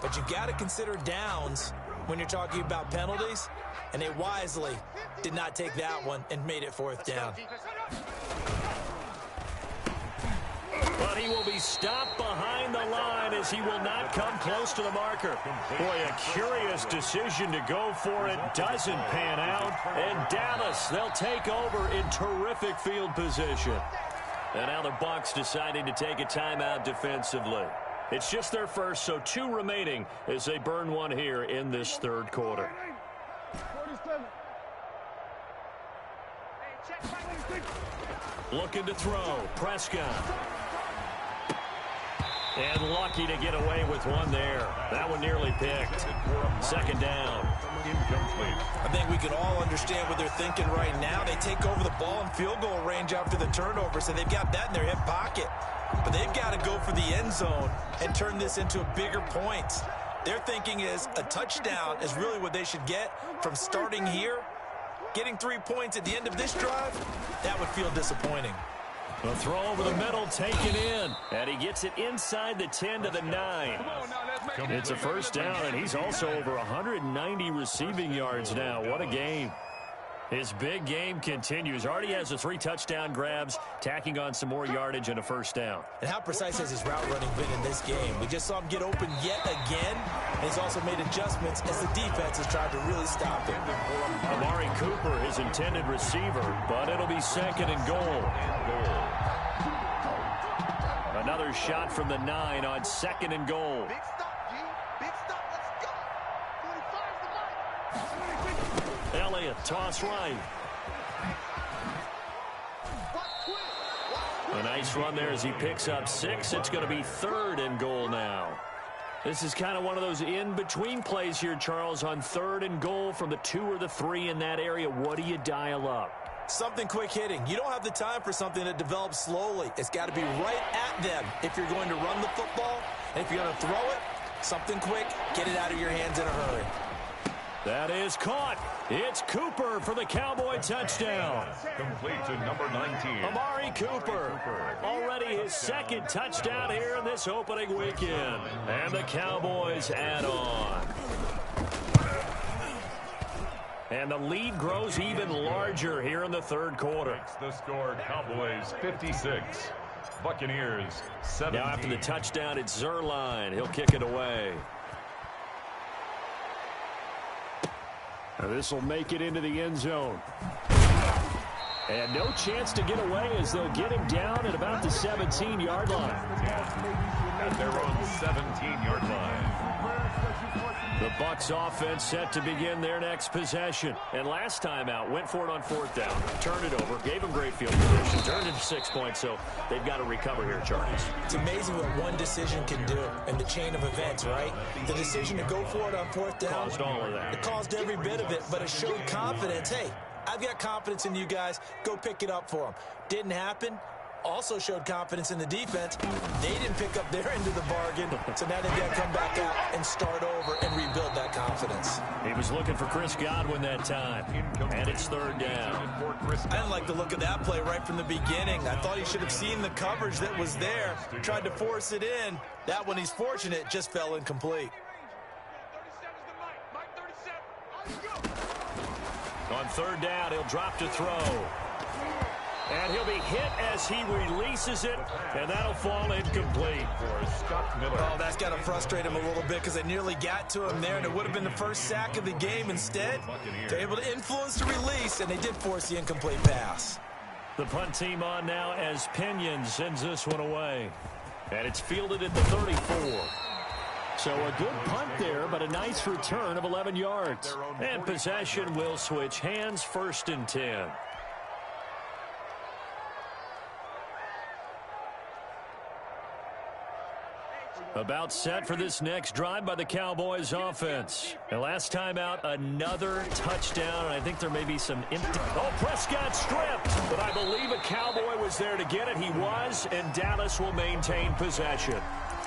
but you got to consider downs when you're talking about penalties, and they wisely did not take that one and made it 4th down. But he will be stopped behind the line as he will not come close to the marker. Boy, a curious decision to go for it. Doesn't pan out. And Dallas, they'll take over in terrific field position. And now the Bucs deciding to take a timeout defensively. It's just their first, so 2 remaining as they burn one here in this third quarter. Looking to throw. Prescott. And lucky to get away with one there. That one nearly picked. Second down. I think we can all understand what they're thinking right now. They take over the ball in field goal range after the turnover, so they've got that in their hip pocket. But they've got to go for the end zone and turn this into a bigger point. Their thinking is a touchdown is really what they should get from starting here. Getting 3 points at the end of this drive, that would feel disappointing. A throw over the middle, taken in. And he gets it inside the 10 to the 9. It's a first down, and he's also over 190 receiving yards now. What a game. His big game continues. Already has the 3 touchdown grabs, tacking on some more yardage and a first down. And how precise has his route running been in this game? We just saw him get open yet again, and he's also made adjustments as the defense has tried to really stop him. Amari Cooper, his intended receiver, but it'll be second and goal. Another shot from the 9 on second and goal. Big stop, G. Big stop. Let's go. Elliott, toss right. A nice run there as he picks up 6. It's going to be third and goal now. This is kind of one of those in-between plays here, Charles, on third and goal from the 2 or the 3 in that area. What do you dial up? Something quick hitting. You don't have the time for something that develops slowly. It's got to be right at them if you're going to run the football. And if you're going to throw it, something quick, get it out of your hands in a hurry. That is caught. It's Cooper for the Cowboy touchdown. Complete to number 19. Amari Cooper. Already his second touchdown here in this opening weekend. And the Cowboys add on. And the lead grows even larger here in the third quarter. The score, Cowboys 56. Buccaneers 17. Now after the touchdown, it's Zerline. He'll kick it away. This will make it into the end zone. And no chance to get away as they'll get him down at about the 17-yard line. At their own 17-yard line. The Bucs offense set to begin their next possession. And last time out, went for it on fourth down, turned it over, gave them great field position, turned it to 6 points, so they've got to recover here, Charles. It's amazing what one decision can do in the chain of events, right? The decision to go for it on fourth down. Caused all of that. It caused every bit of it, but it showed confidence. Hey, I've got confidence in you guys. Go pick it up for them. Didn't happen. Also showed confidence in the defense. They didn't pick up their end of the bargain, so now they've got to come back out and start over and rebuild that confidence. He was looking for Chris Godwin that time, and it's third down. I didn't like the look of that play right from the beginning. I thought he should have seen the coverage that was there, tried to force it in. That one, he's fortunate, just fell incomplete. On third down, he'll drop to throw. And he'll be hit as he releases it, and that'll fall incomplete. Oh, that's got to frustrate him a little bit because they nearly got to him there, and it would have been the first sack of the game. Instead, they're able to influence the release, and they did force the incomplete pass. The punt team on now as Pinion sends this one away. And it's fielded at the 34. So a good punt there, but a nice return of 11 yards. And possession will switch hands, 1st and 10. About set for this next drive by the Cowboys offense. And last time out, another touchdown, and I think there may be some empty. Oh, Prescott stripped, but I believe a Cowboy was there to get it. He was, and Dallas will maintain possession.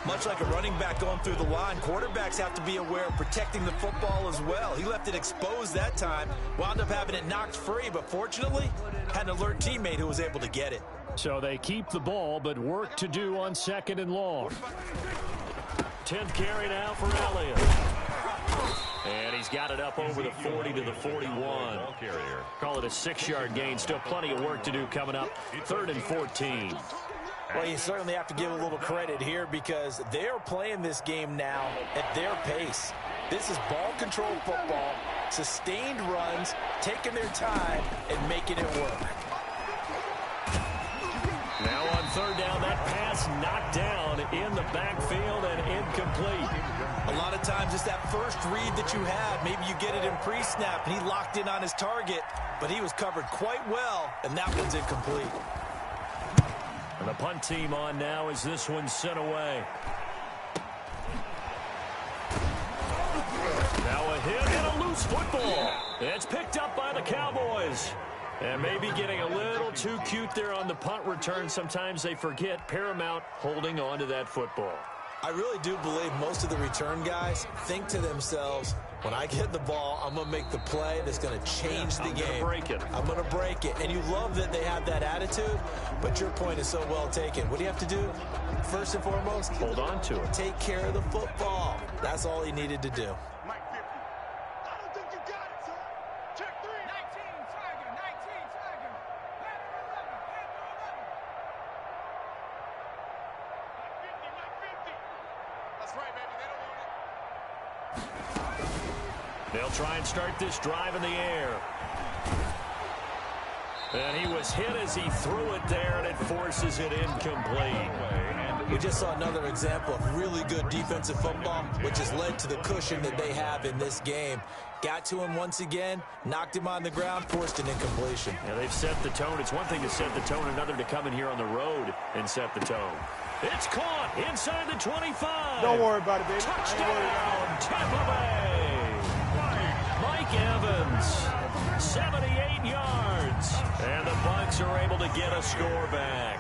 Much like a running back going through the line, quarterbacks have to be aware of protecting the football as well. He left it exposed that time, wound up having it knocked free, but fortunately, had an alert teammate who was able to get it. So they keep the ball, but work to do on 2nd and long. 10th carry now for Elliott. And he's got it up over the 40 to the 41. Call it a 6-yard gain. Still plenty of work to do coming up. 3rd and 14. Well, you certainly have to give a little credit here because they're playing this game now at their pace. This is ball control football, sustained runs, taking their time, and making it work. Now on third down, that pass knocked down in the backfield and incomplete. A lot of times it's that first read that you have. Maybe you get it in pre-snap, and he locked in on his target, but he was covered quite well, and that one's incomplete. And the punt team on now as this one's sent away. Now a hit and a loose football. It's picked up by the Cowboys. And maybe getting a little too cute there on the punt return. Sometimes they forget paramount holding on to that football. I really do believe most of the return guys think to themselves, when I get the ball, I'm going to make the play that's going to change the game. I'm going to break it. And you love that they have that attitude, but your point is so well taken. What do you have to do? First and foremost, hold on to it. Take care of the football. That's all he needed to do. They'll try and start this drive in the air. And he was hit as he threw it there, and it forces it incomplete. We just saw another example of really good defensive football, which has led to the cushion that they have in this game. Got to him once again, knocked him on the ground, forced an incompletion. Yeah, they've set the tone. It's one thing to set the tone, another to come in here on the road and set the tone. It's caught inside the 25. Don't worry about it, baby. Touchdown, Tampa Bay. Mike Evans, 78 yards. And the Bucs are able to get a score back.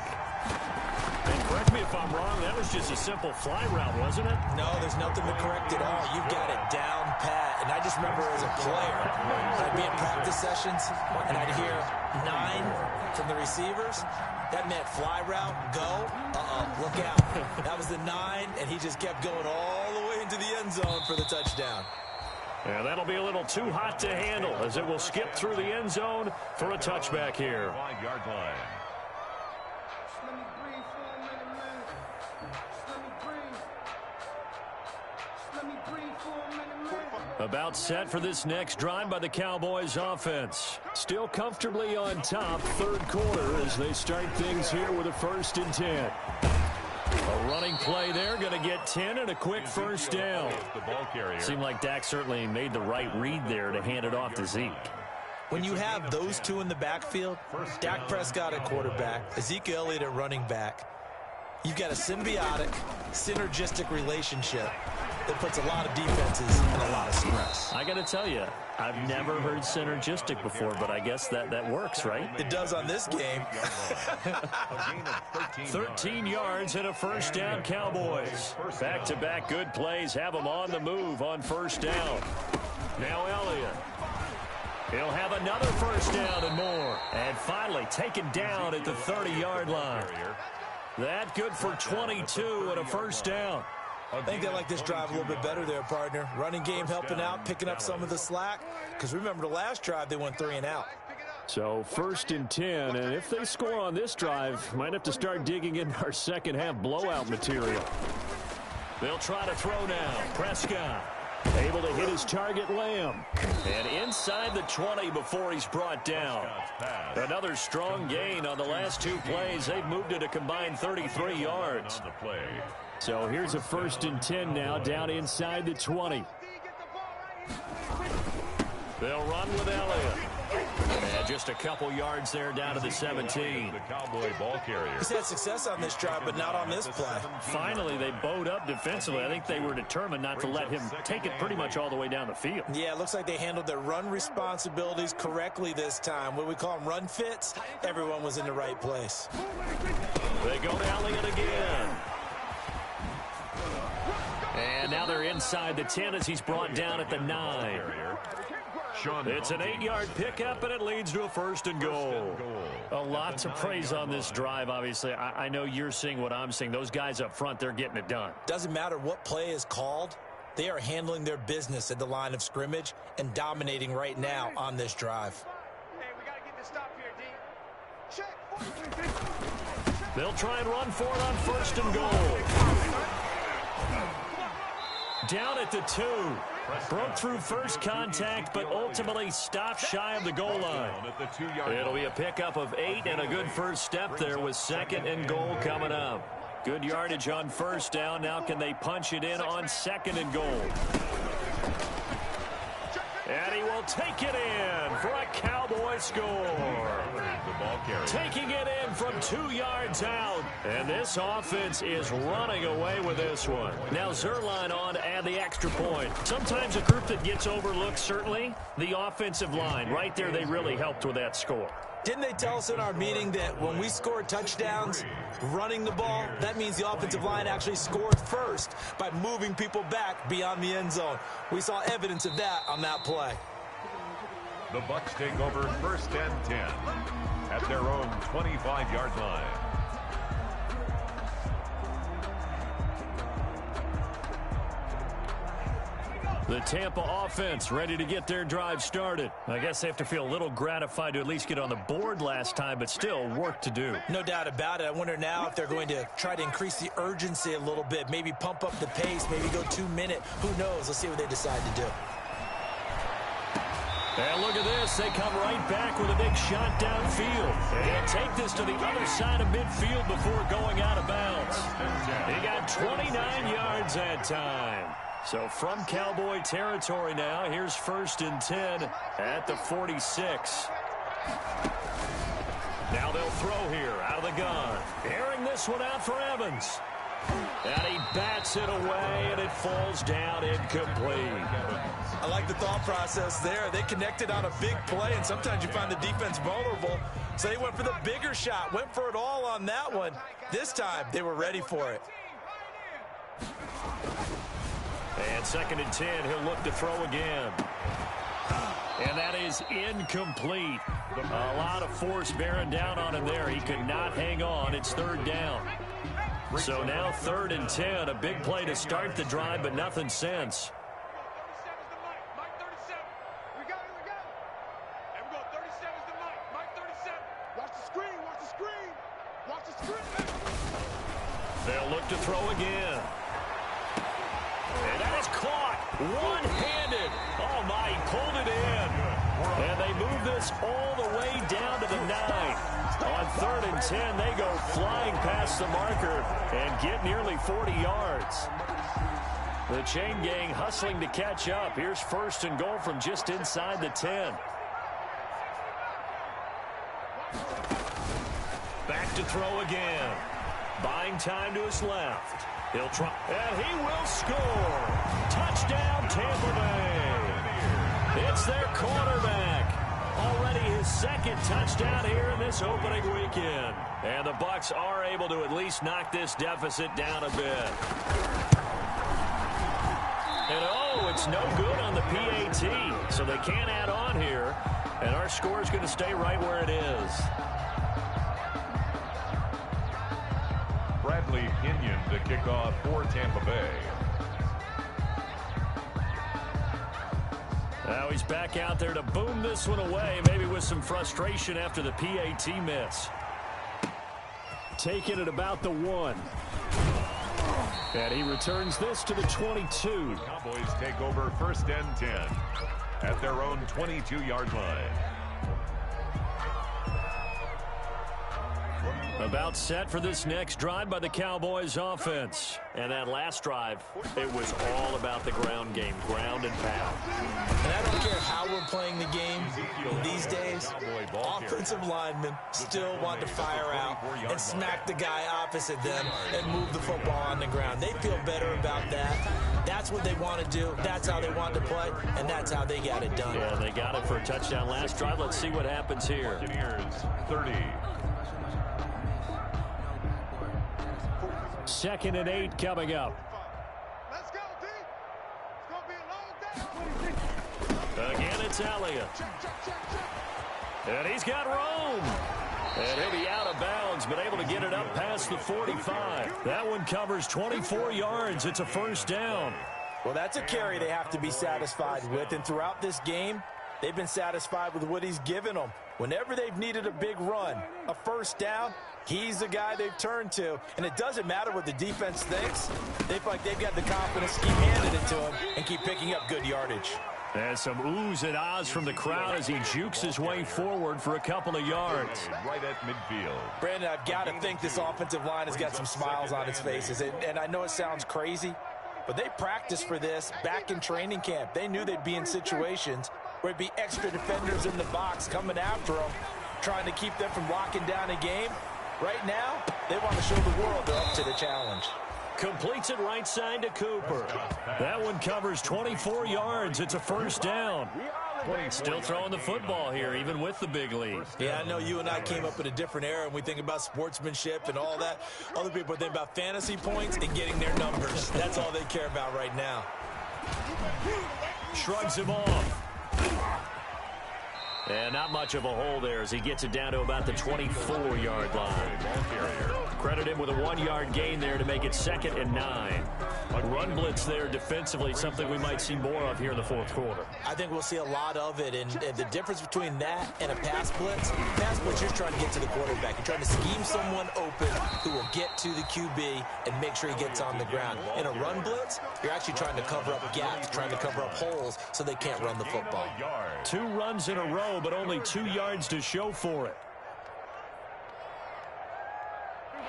And Correct me if I'm wrong, that was just a simple fly route, wasn't it? No, there's nothing to correct at all. You've got it down pat. And I just remember as a player, I'd be in practice sessions, and I'd hear 9 from the receivers. That meant fly route, go, look out. That was the 9, and he just kept going all the way into the end zone for the touchdown. And that'll be a little too hot to handle as it will skip through the end zone for a touchback here. 5-yard line. About set for this next drive by the Cowboys offense. Still comfortably on top, third quarter as they start things here with a 1st and 10. A running play there, going to get 10 and a quick first down. Seemed like Dak certainly made the right read there to hand it off to Zeke. When you have those two in the backfield, Dak Prescott at quarterback, Ezekiel Elliott at running back, you've got a symbiotic, synergistic relationship that puts a lot of defenses in a lot of stress. I got to tell you, I've never heard synergistic before, but I guess that works, right? It does on this game. 13 yards and a first down, Cowboys. Back-to-back good plays have them on the move on first down. Now Elliott. He'll have another first down and more. And finally taken down at the 30-yard line. That good for 22 and a first down. I think they like this drive a little bit better there, partner. Running game helping out, picking up some of the slack. Because remember the last drive, they went 3 and out. So 1st and 10, and if they score on this drive, might have to start digging into our second half blowout material. They'll try to throw now. Prescott able to hit his target, Lamb. And inside the 20 before he's brought down. Another strong gain on the last 2 plays. They've moved it a combined 33 yards. So here's a 1st and 10 now, down inside the 20. They'll run with Elliott. And just a couple yards there down to the 17. The Cowboy ball carrier. He's had success on this drive, but not on this play. Finally, they bowed up defensively. I think they were determined not to let him take it pretty much all the way down the field. Yeah, it looks like they handled their run responsibilities correctly this time. What we call them run fits, everyone was in the right place. They go to Elliott again. And now they're inside the 10 as he's brought down at the 9. It's an 8-yard pickup, and it leads to a 1st and goal. A lot to praise on this drive, obviously. I know you're seeing what I'm seeing. Those guys up front, they're getting it done. Doesn't matter what play is called. They are handling their business at the line of scrimmage and dominating right now on this drive. Hey, we got to get this stop here, D. Check. They'll try and run for it on 1st and goal. Down at the 2. Broke through first contact, but ultimately stopped shy of the goal line. It'll be a pickup of 8 and a good first step there with 2nd and goal coming up. Good yardage on first down. Now can they punch it in on 2nd and goal? And he will take it in for a Cowboy score. Taking it in from 2 yards out. And this offense is running away with this one. Now Zerline on to add the extra point. Sometimes a group that gets overlooked, certainly, the offensive line. Right there, they really helped with that score. Didn't they tell us in our meeting that when we score touchdowns running the ball, that means the offensive line actually scored first by moving people back beyond the end zone? We saw evidence of that on that play. The Bucs take over 1st and 10 at their own 25-yard line. The Tampa offense ready to get their drive started. I guess they have to feel a little gratified to at least get on the board last time, but still work to do. No doubt about it. I wonder now if they're going to try to increase the urgency a little bit, maybe pump up the pace, maybe go 2-minute. Who knows? Let's see what they decide to do. And look at this. They come right back with a big shot downfield. And take this to the other side of midfield before going out of bounds. He got 29 yards that time. So from Cowboy territory now, here's 1st and 10 at the 46. Now they'll throw here out of the gun. Airing this one out for Evans. And he bats it away, and it falls down incomplete. I like the thought process there. They connected on a big play, and sometimes you find the defense vulnerable. So they went for the bigger shot, went for it all on that one. This time, they were ready for it. And 2nd and 10, he'll look to throw again. And that is incomplete. A lot of force bearing down on him there. He could not hang on. It's 3rd down. So now 3rd and 10, a big play to start the drive, but nothing since. They'll look to throw again. And that is caught one-handed. Oh, my, he pulled it in. And they move this all the way down to the 9. On 3rd and 10, they go flying past the marker and get nearly 40 yards. The chain gang hustling to catch up. Here's 1st and goal from just inside the 10. Back to throw again. Buying time to his left. He'll try, and he will score. Touchdown, Tampa Bay. It's their quarterback. Already his 2nd touchdown here in this opening weekend. And the Bucs are able to at least knock this deficit down a bit. And oh, it's no good on the PAT, so they can't add on here. And our score is going to stay right where it is. Bradley Pinion to kick off for Tampa Bay. Now he's back out there to boom this one away, maybe with some frustration after the PAT miss. Taking it about the 1. And he returns this to the 22. The Cowboys take over 1st and 10 at their own 22-yard line. About set for this next drive by the Cowboys offense. And that last drive, it was all about the ground game, ground and pound. And I don't care how we're playing the game these days, offensive linemen still want to fire out and smack the guy opposite them and move the football on the ground. They feel better about that. That's what they want to do. That's how they want to play, and that's how they got it done. Yeah, they got it for a touchdown last drive. Let's see what happens here. Engineers 30. 2nd and 8 coming up. Let's go, D. It's going to be a long day. Again, it's Elliott. And he's got room. And he'll be out of bounds, but able to get it up past the 45. That one covers 24 yards. It's a 1st down. Well, that's a carry they have to be satisfied with. And throughout this game, they've been satisfied with what he's given them. Whenever they've needed a big run, a 1st down, he's the guy they've turned to. And it doesn't matter what the defense thinks. They feel like they've got the confidence to keep handing it to him and keep picking up good yardage. There's some oohs and ahs from the crowd as he jukes his way forward for a couple of yards. Right at midfield. Brandon, I've got to think this offensive line has got some smiles on its faces. And I know it sounds crazy, but they practiced for this back in training camp. They knew they'd be in situations where it'd be extra defenders in the box coming after them, trying to keep them from locking down a game. Right now, they want to show the world they're up to the challenge. Completes it right side to Cooper. That one covers 24 yards. It's a 1st down. Still throwing the football here, even with the big lead. Yeah, I know you and I came up in a different era, and we think about sportsmanship and all that. Other people think about fantasy points and getting their numbers. That's all they care about right now. Shrugs him off. And not much of a hole there as he gets it down to about the 24-yard line. Credit him with a 1-yard gain there to make it 2nd and 9. Run blitz there defensively, something we might see more of here in the 4th quarter. I think we'll see a lot of it, and the difference between that and a pass blitz, you're trying to get to the quarterback. You're trying to scheme someone open who will get to the QB and make sure he gets on the ground. In a run blitz, you're actually trying to cover up gaps, trying to cover up holes so they can't run the football. 2 runs in a row, but only 2 yards to show for it.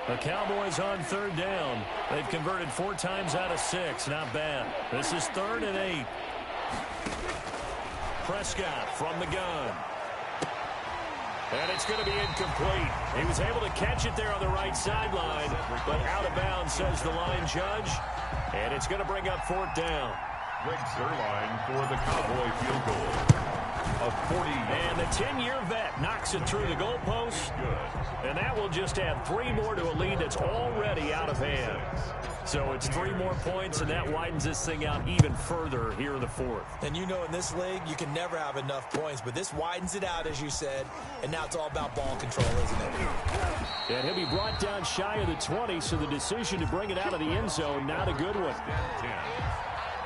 The Cowboys on 3rd down. They've converted 4 times out of 6. Not bad. This is 3rd and 8. Prescott from the gun. And it's going to be incomplete. He was able to catch it there on the right sideline, but out of bounds, says the line judge. And it's going to bring up 4th down. Greg Zuerlein for the Cowboy field goal of 40. And the 10-year vet knocks it through the goalpost. And that will just add 3 more to a lead that's already out of hand. So it's 3 more points, and that widens this thing out even further here in the 4th. And you know in this league, you can never have enough points, but this widens it out, as you said, and now it's all about ball control, isn't it? And he'll be brought down shy of the 20, so the decision to bring it out of the end zone, not a good one. 10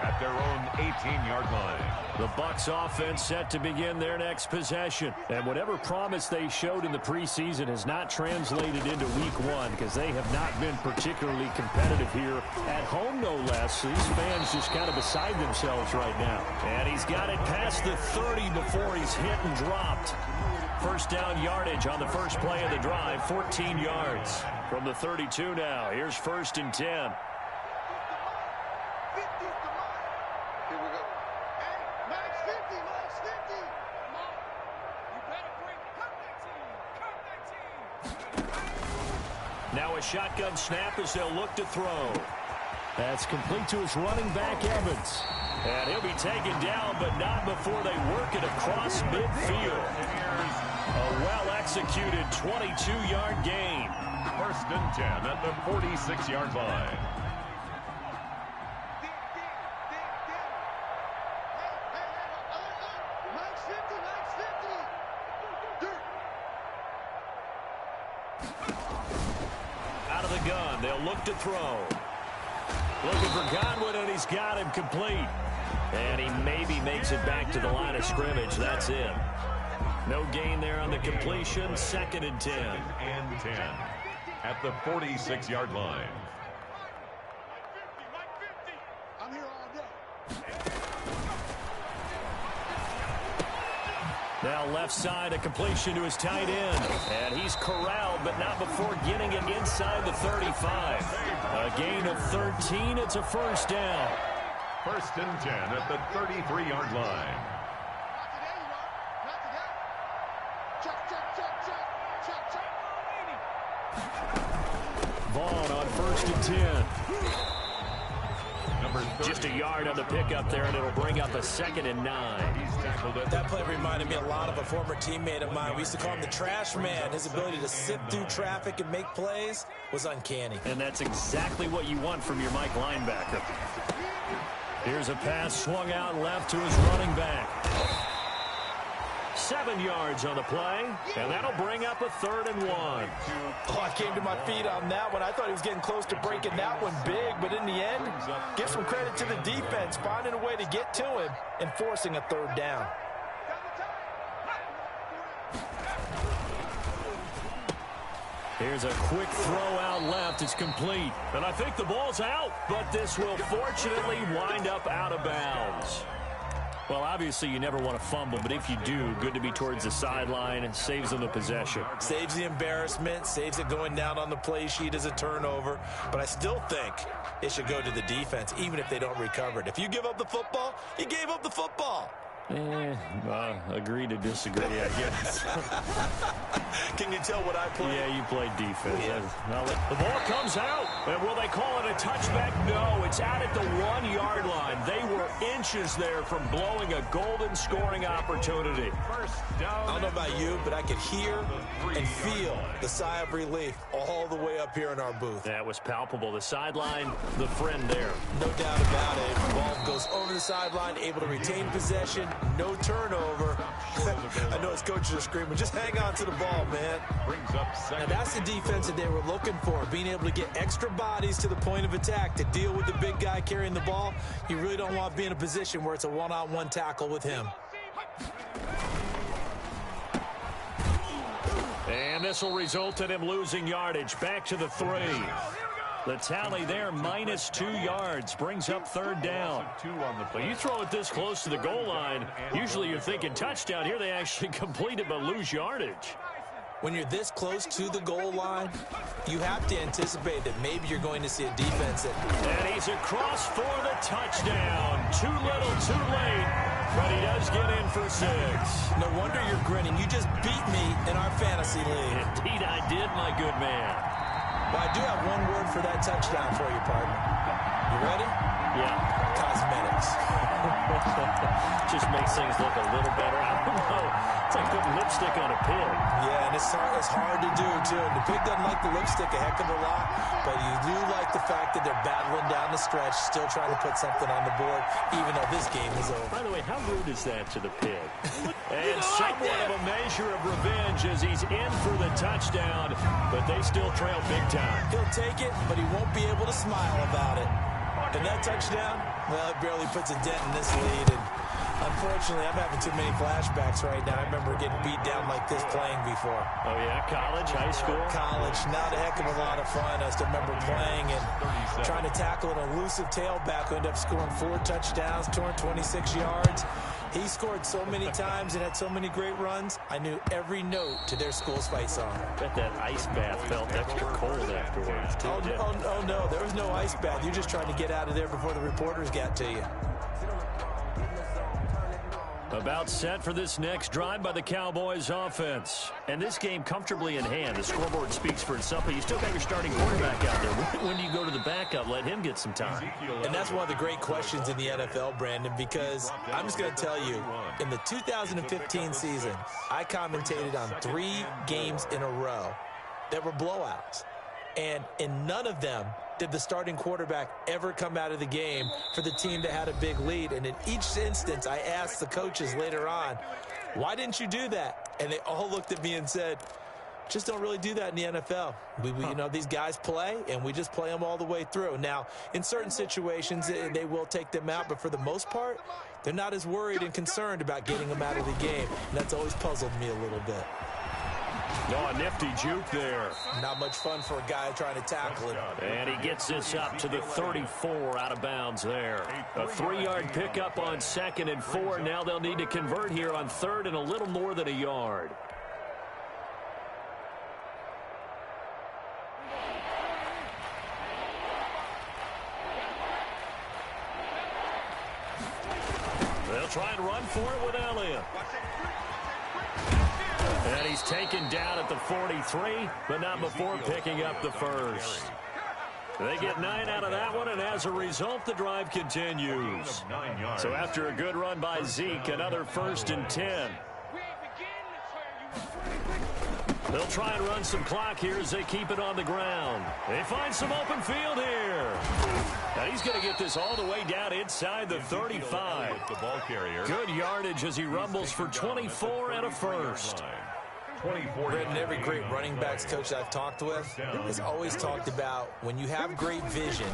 at their own 18-yard line. The Bucs offense set to begin their next possession. And whatever promise they showed in the preseason has not translated into week 1 because they have not been particularly competitive here at home, no less. So these fans just kind of beside themselves right now. And he's got it past the 30 before he's hit and dropped. First down yardage on the first play of the drive, 14 yards. From the 32 now, here's 1st and 10. Now a shotgun snap as they'll look to throw. That's complete to his running back, Evans. And he'll be taken down, but not before they work it across midfield. A well-executed 22-yard gain. 1st and 10 at the 46-yard line. Out of the gun, they'll look to throw. Looking for Godwin, and he's got him complete. And he maybe makes it back to the line of scrimmage. That's it. No gain there on the completion. 2nd and 10. 2nd and 10 at the 46-yard line. I'm here all day. Now left side, a completion to his tight end. And he's corralled, but not before getting it inside the 35. A gain of 13. It's a 1st down. 1st and 10 at the 33-yard line. Vaughn on 1st and 10. Just a yard on the pickup there, and it'll bring up a 2nd and 9. He's tackled it. That play reminded me a lot of a former teammate of mine. We used to call him the trash man. His ability to sift through traffic and make plays was uncanny. And that's exactly what you want from your Mike linebacker. Here's a pass swung out left to his running back. 7 yards on the play, and that'll bring up a 3rd and 1. Oh, I came to my feet on that one. I thought he was getting close to breaking that one big, but in the end, give some credit to the defense, finding a way to get to him and forcing a 3rd down. Here's a quick throw out left. It's complete. And I think the ball's out, but this will fortunately wind up out of bounds. Well, obviously, you never want to fumble, but if you do, good to be towards the sideline. It saves them the possession. Saves the embarrassment, saves it going down on the play sheet as a turnover. But I still think it should go to the defense, even if they don't recover it. If you give up the football, you gave up the football. Agree to disagree, I guess. Can you tell what I play? Yeah, you played defense. Yeah. The ball comes out. And will they call it a touchback? No, it's out at the 1-yard line. They were inches there from blowing a golden scoring opportunity. I don't know about you, but I could hear and feel the sigh of relief all the way up here in our booth. That was palpable. The sideline, the friend there. No doubt about it. The ball goes over the sideline, able to retain possession. No turnover. I know his coaches are screaming, just hang on to the ball, man. Brings up 2nd. Now that's the defense that they were looking for, being able to get extra bodies to the point of attack to deal with the big guy carrying the ball. You really don't want to be in a position where it's a one-on-one tackle with him. And this will result in him losing yardage. Back to the 3. The tally there, minus 2 yards, brings up 3rd down. Well, you throw it this close to the goal line, usually you're thinking touchdown. Here they actually complete it but lose yardage. When you're this close to the goal line, you have to anticipate that maybe you're going to see a defense that... And he's across for the touchdown. Too little, too late. But he does get in for 6. No wonder you're grinning. You just beat me in our fantasy league. Indeed I did, my good man. Well, I do have one word for that touchdown for you, partner. You ready? Yeah. Cosmetics. Just makes things look a little better. I don't know. It's like putting lipstick on a pig. Yeah, and it's hard to do, too. And the pig doesn't like the lipstick a heck of a lot, but you do like the fact that they're battling down the stretch, still trying to put something on the board, even though this game is over. By the way, how rude is that to the pig? And somewhat of a measure of revenge as he's in for the touchdown, but they still trail big time. He'll take it, but he won't be able to smile about it. And that touchdown, well, it barely puts a dent in this lead. And unfortunately, I'm having too many flashbacks right now. I remember getting beat down like this playing before. Oh, yeah? College, high school? College. Not a heck of a lot of fun. I still remember playing and trying to tackle an elusive tailback who ended up scoring 4 touchdowns, 226 yards. He scored so many times and had so many great runs, I knew every note to their school's fight song. Bet that ice bath felt extra cold afterwards, too. Oh, no, there was no ice bath. You're just trying to get out of there before the reporters got to you. About set for this next drive by the Cowboys offense. And this game comfortably in hand. The scoreboard speaks for itself, but you still got your starting quarterback out there. When do you go to the backup? Let him get some time. And that's one of the great questions in the NFL, Brandon, because I'm just going to tell you, in the 2015 season, I commentated on 3 games in a row that were blowouts. And in none of them did the starting quarterback ever come out of the game for the team that had a big lead. And in each instance, I asked the coaches later on, why didn't you do that? And they all looked at me and said, just don't really do that in the NFL. You know, these guys play, and we just play them all the way through. Now, in certain situations, they will take them out, but for the most part, they're not as worried and concerned about getting them out of the game. And that's always puzzled me a little bit. Oh, a nifty juke there. Not much fun for a guy trying to tackle it. And he gets this up to the 34 out of bounds there. A 3-yard pickup on 2nd and 4. Now they'll need to convert here on 3rd and a little more than a yard. They'll try and run for it with Elliott. And he's taken down at the 43, but not before picking up the first. They get 9 out of that one, and as a result, the drive continues. So after a good run by Zeke, another 1st and 10. They'll try and run some clock here as they keep it on the ground. They find some open field here. Now he's going to get this all the way down inside the 35. Good yardage as he rumbles for 24 and a first. Brendan, every great running backs coach I've talked with has always talked about when you have great vision,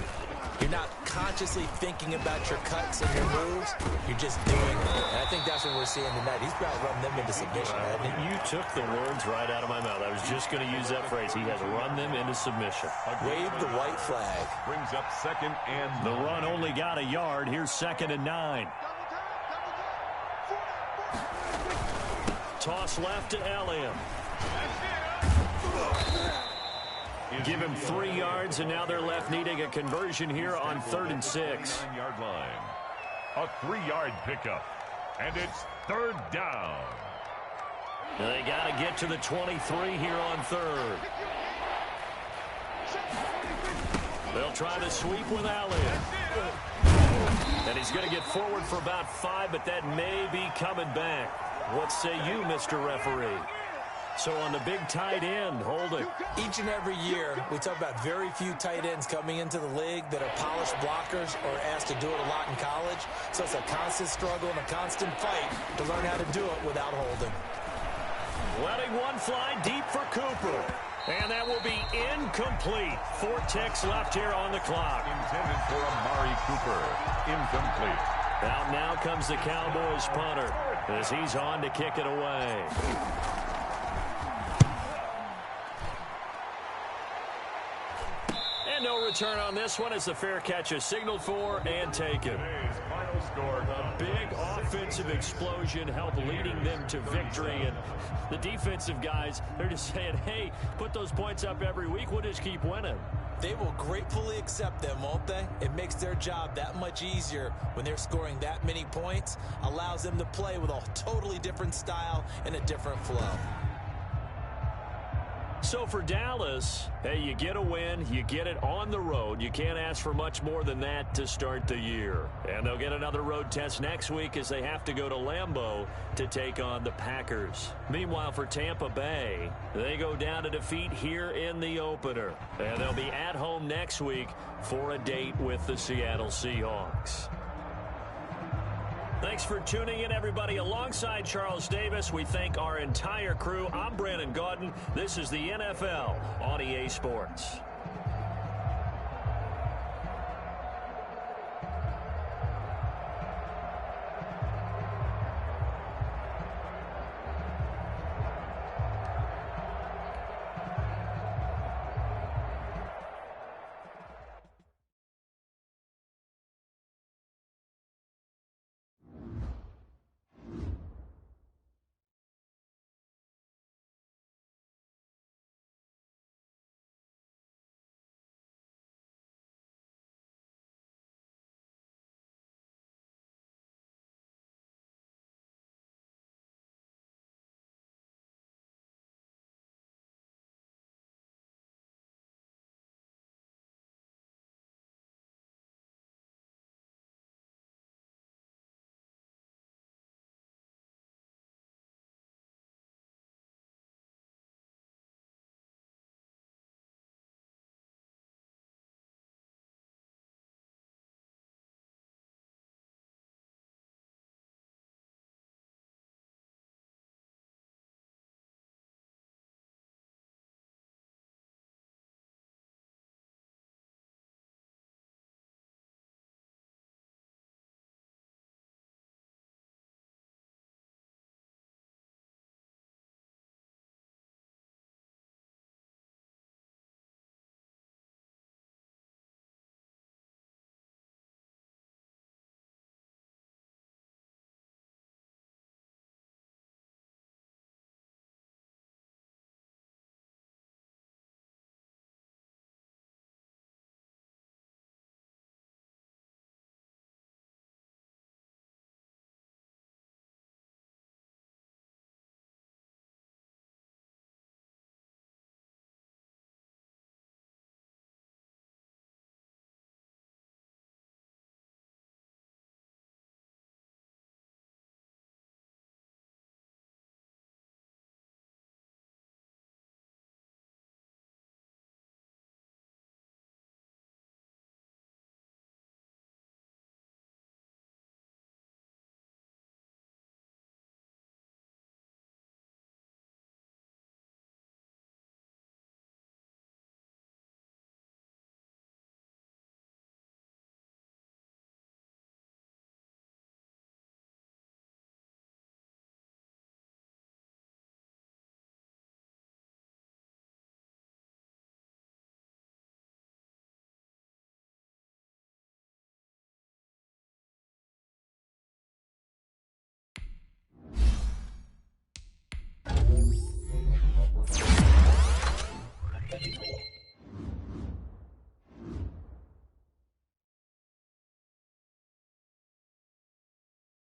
you're not consciously thinking about your cuts and your moves, you're just doing it. And I think that's what we're seeing tonight. He's about to run them into submission, hasn't he? You took the words right out of my mouth. I was just going to use that phrase. He has run them into submission. Wave the white flag. Brings up 2nd and 9. The run only got a yard. Here's 2nd and 9. Toss left to Elliott. Give him 3 yards, and now they're left needing a conversion here on 3rd and 6. 9-yard line. A 3-yard pickup. And it's 3rd down. They got to get to the 23 here on 3rd. They'll try to sweep with Elliott. And he's going to get forward for about 5, but that may be coming back. What say you, Mr. Referee? So on the big tight end, hold it. Each and every year, we talk about very few tight ends coming into the league that are polished blockers or asked to do it a lot in college. So it's a constant struggle and a constant fight to learn how to do it without holding. Letting one fly deep for Cooper. And that will be incomplete. 4 ticks left here on the clock. Intended for Amari Cooper. Incomplete. Out now comes the Cowboys punter as he's on to kick it away. And no return on this one as the fair catch is signaled for and taken. Final score. A big offensive explosion helped leading them to victory. And the defensive guys, they're just saying, hey, put those points up every week. We'll just keep winning. They will gratefully accept them, won't they? It makes their job that much easier when they're scoring that many points, allows them to play with a totally different style and a different flow. So for Dallas, hey, you get a win, you get it on the road. You can't ask for much more than that to start the year. And they'll get another road test next week as they have to go to Lambeau to take on the Packers. Meanwhile, for Tampa Bay, they go down to defeat here in the opener. And they'll be at home next week for a date with the Seattle Seahawks. Thanks for tuning in, everybody. Alongside Charles Davis, we thank our entire crew. I'm Brandon Gaudin. This is the NFL on EA Sports.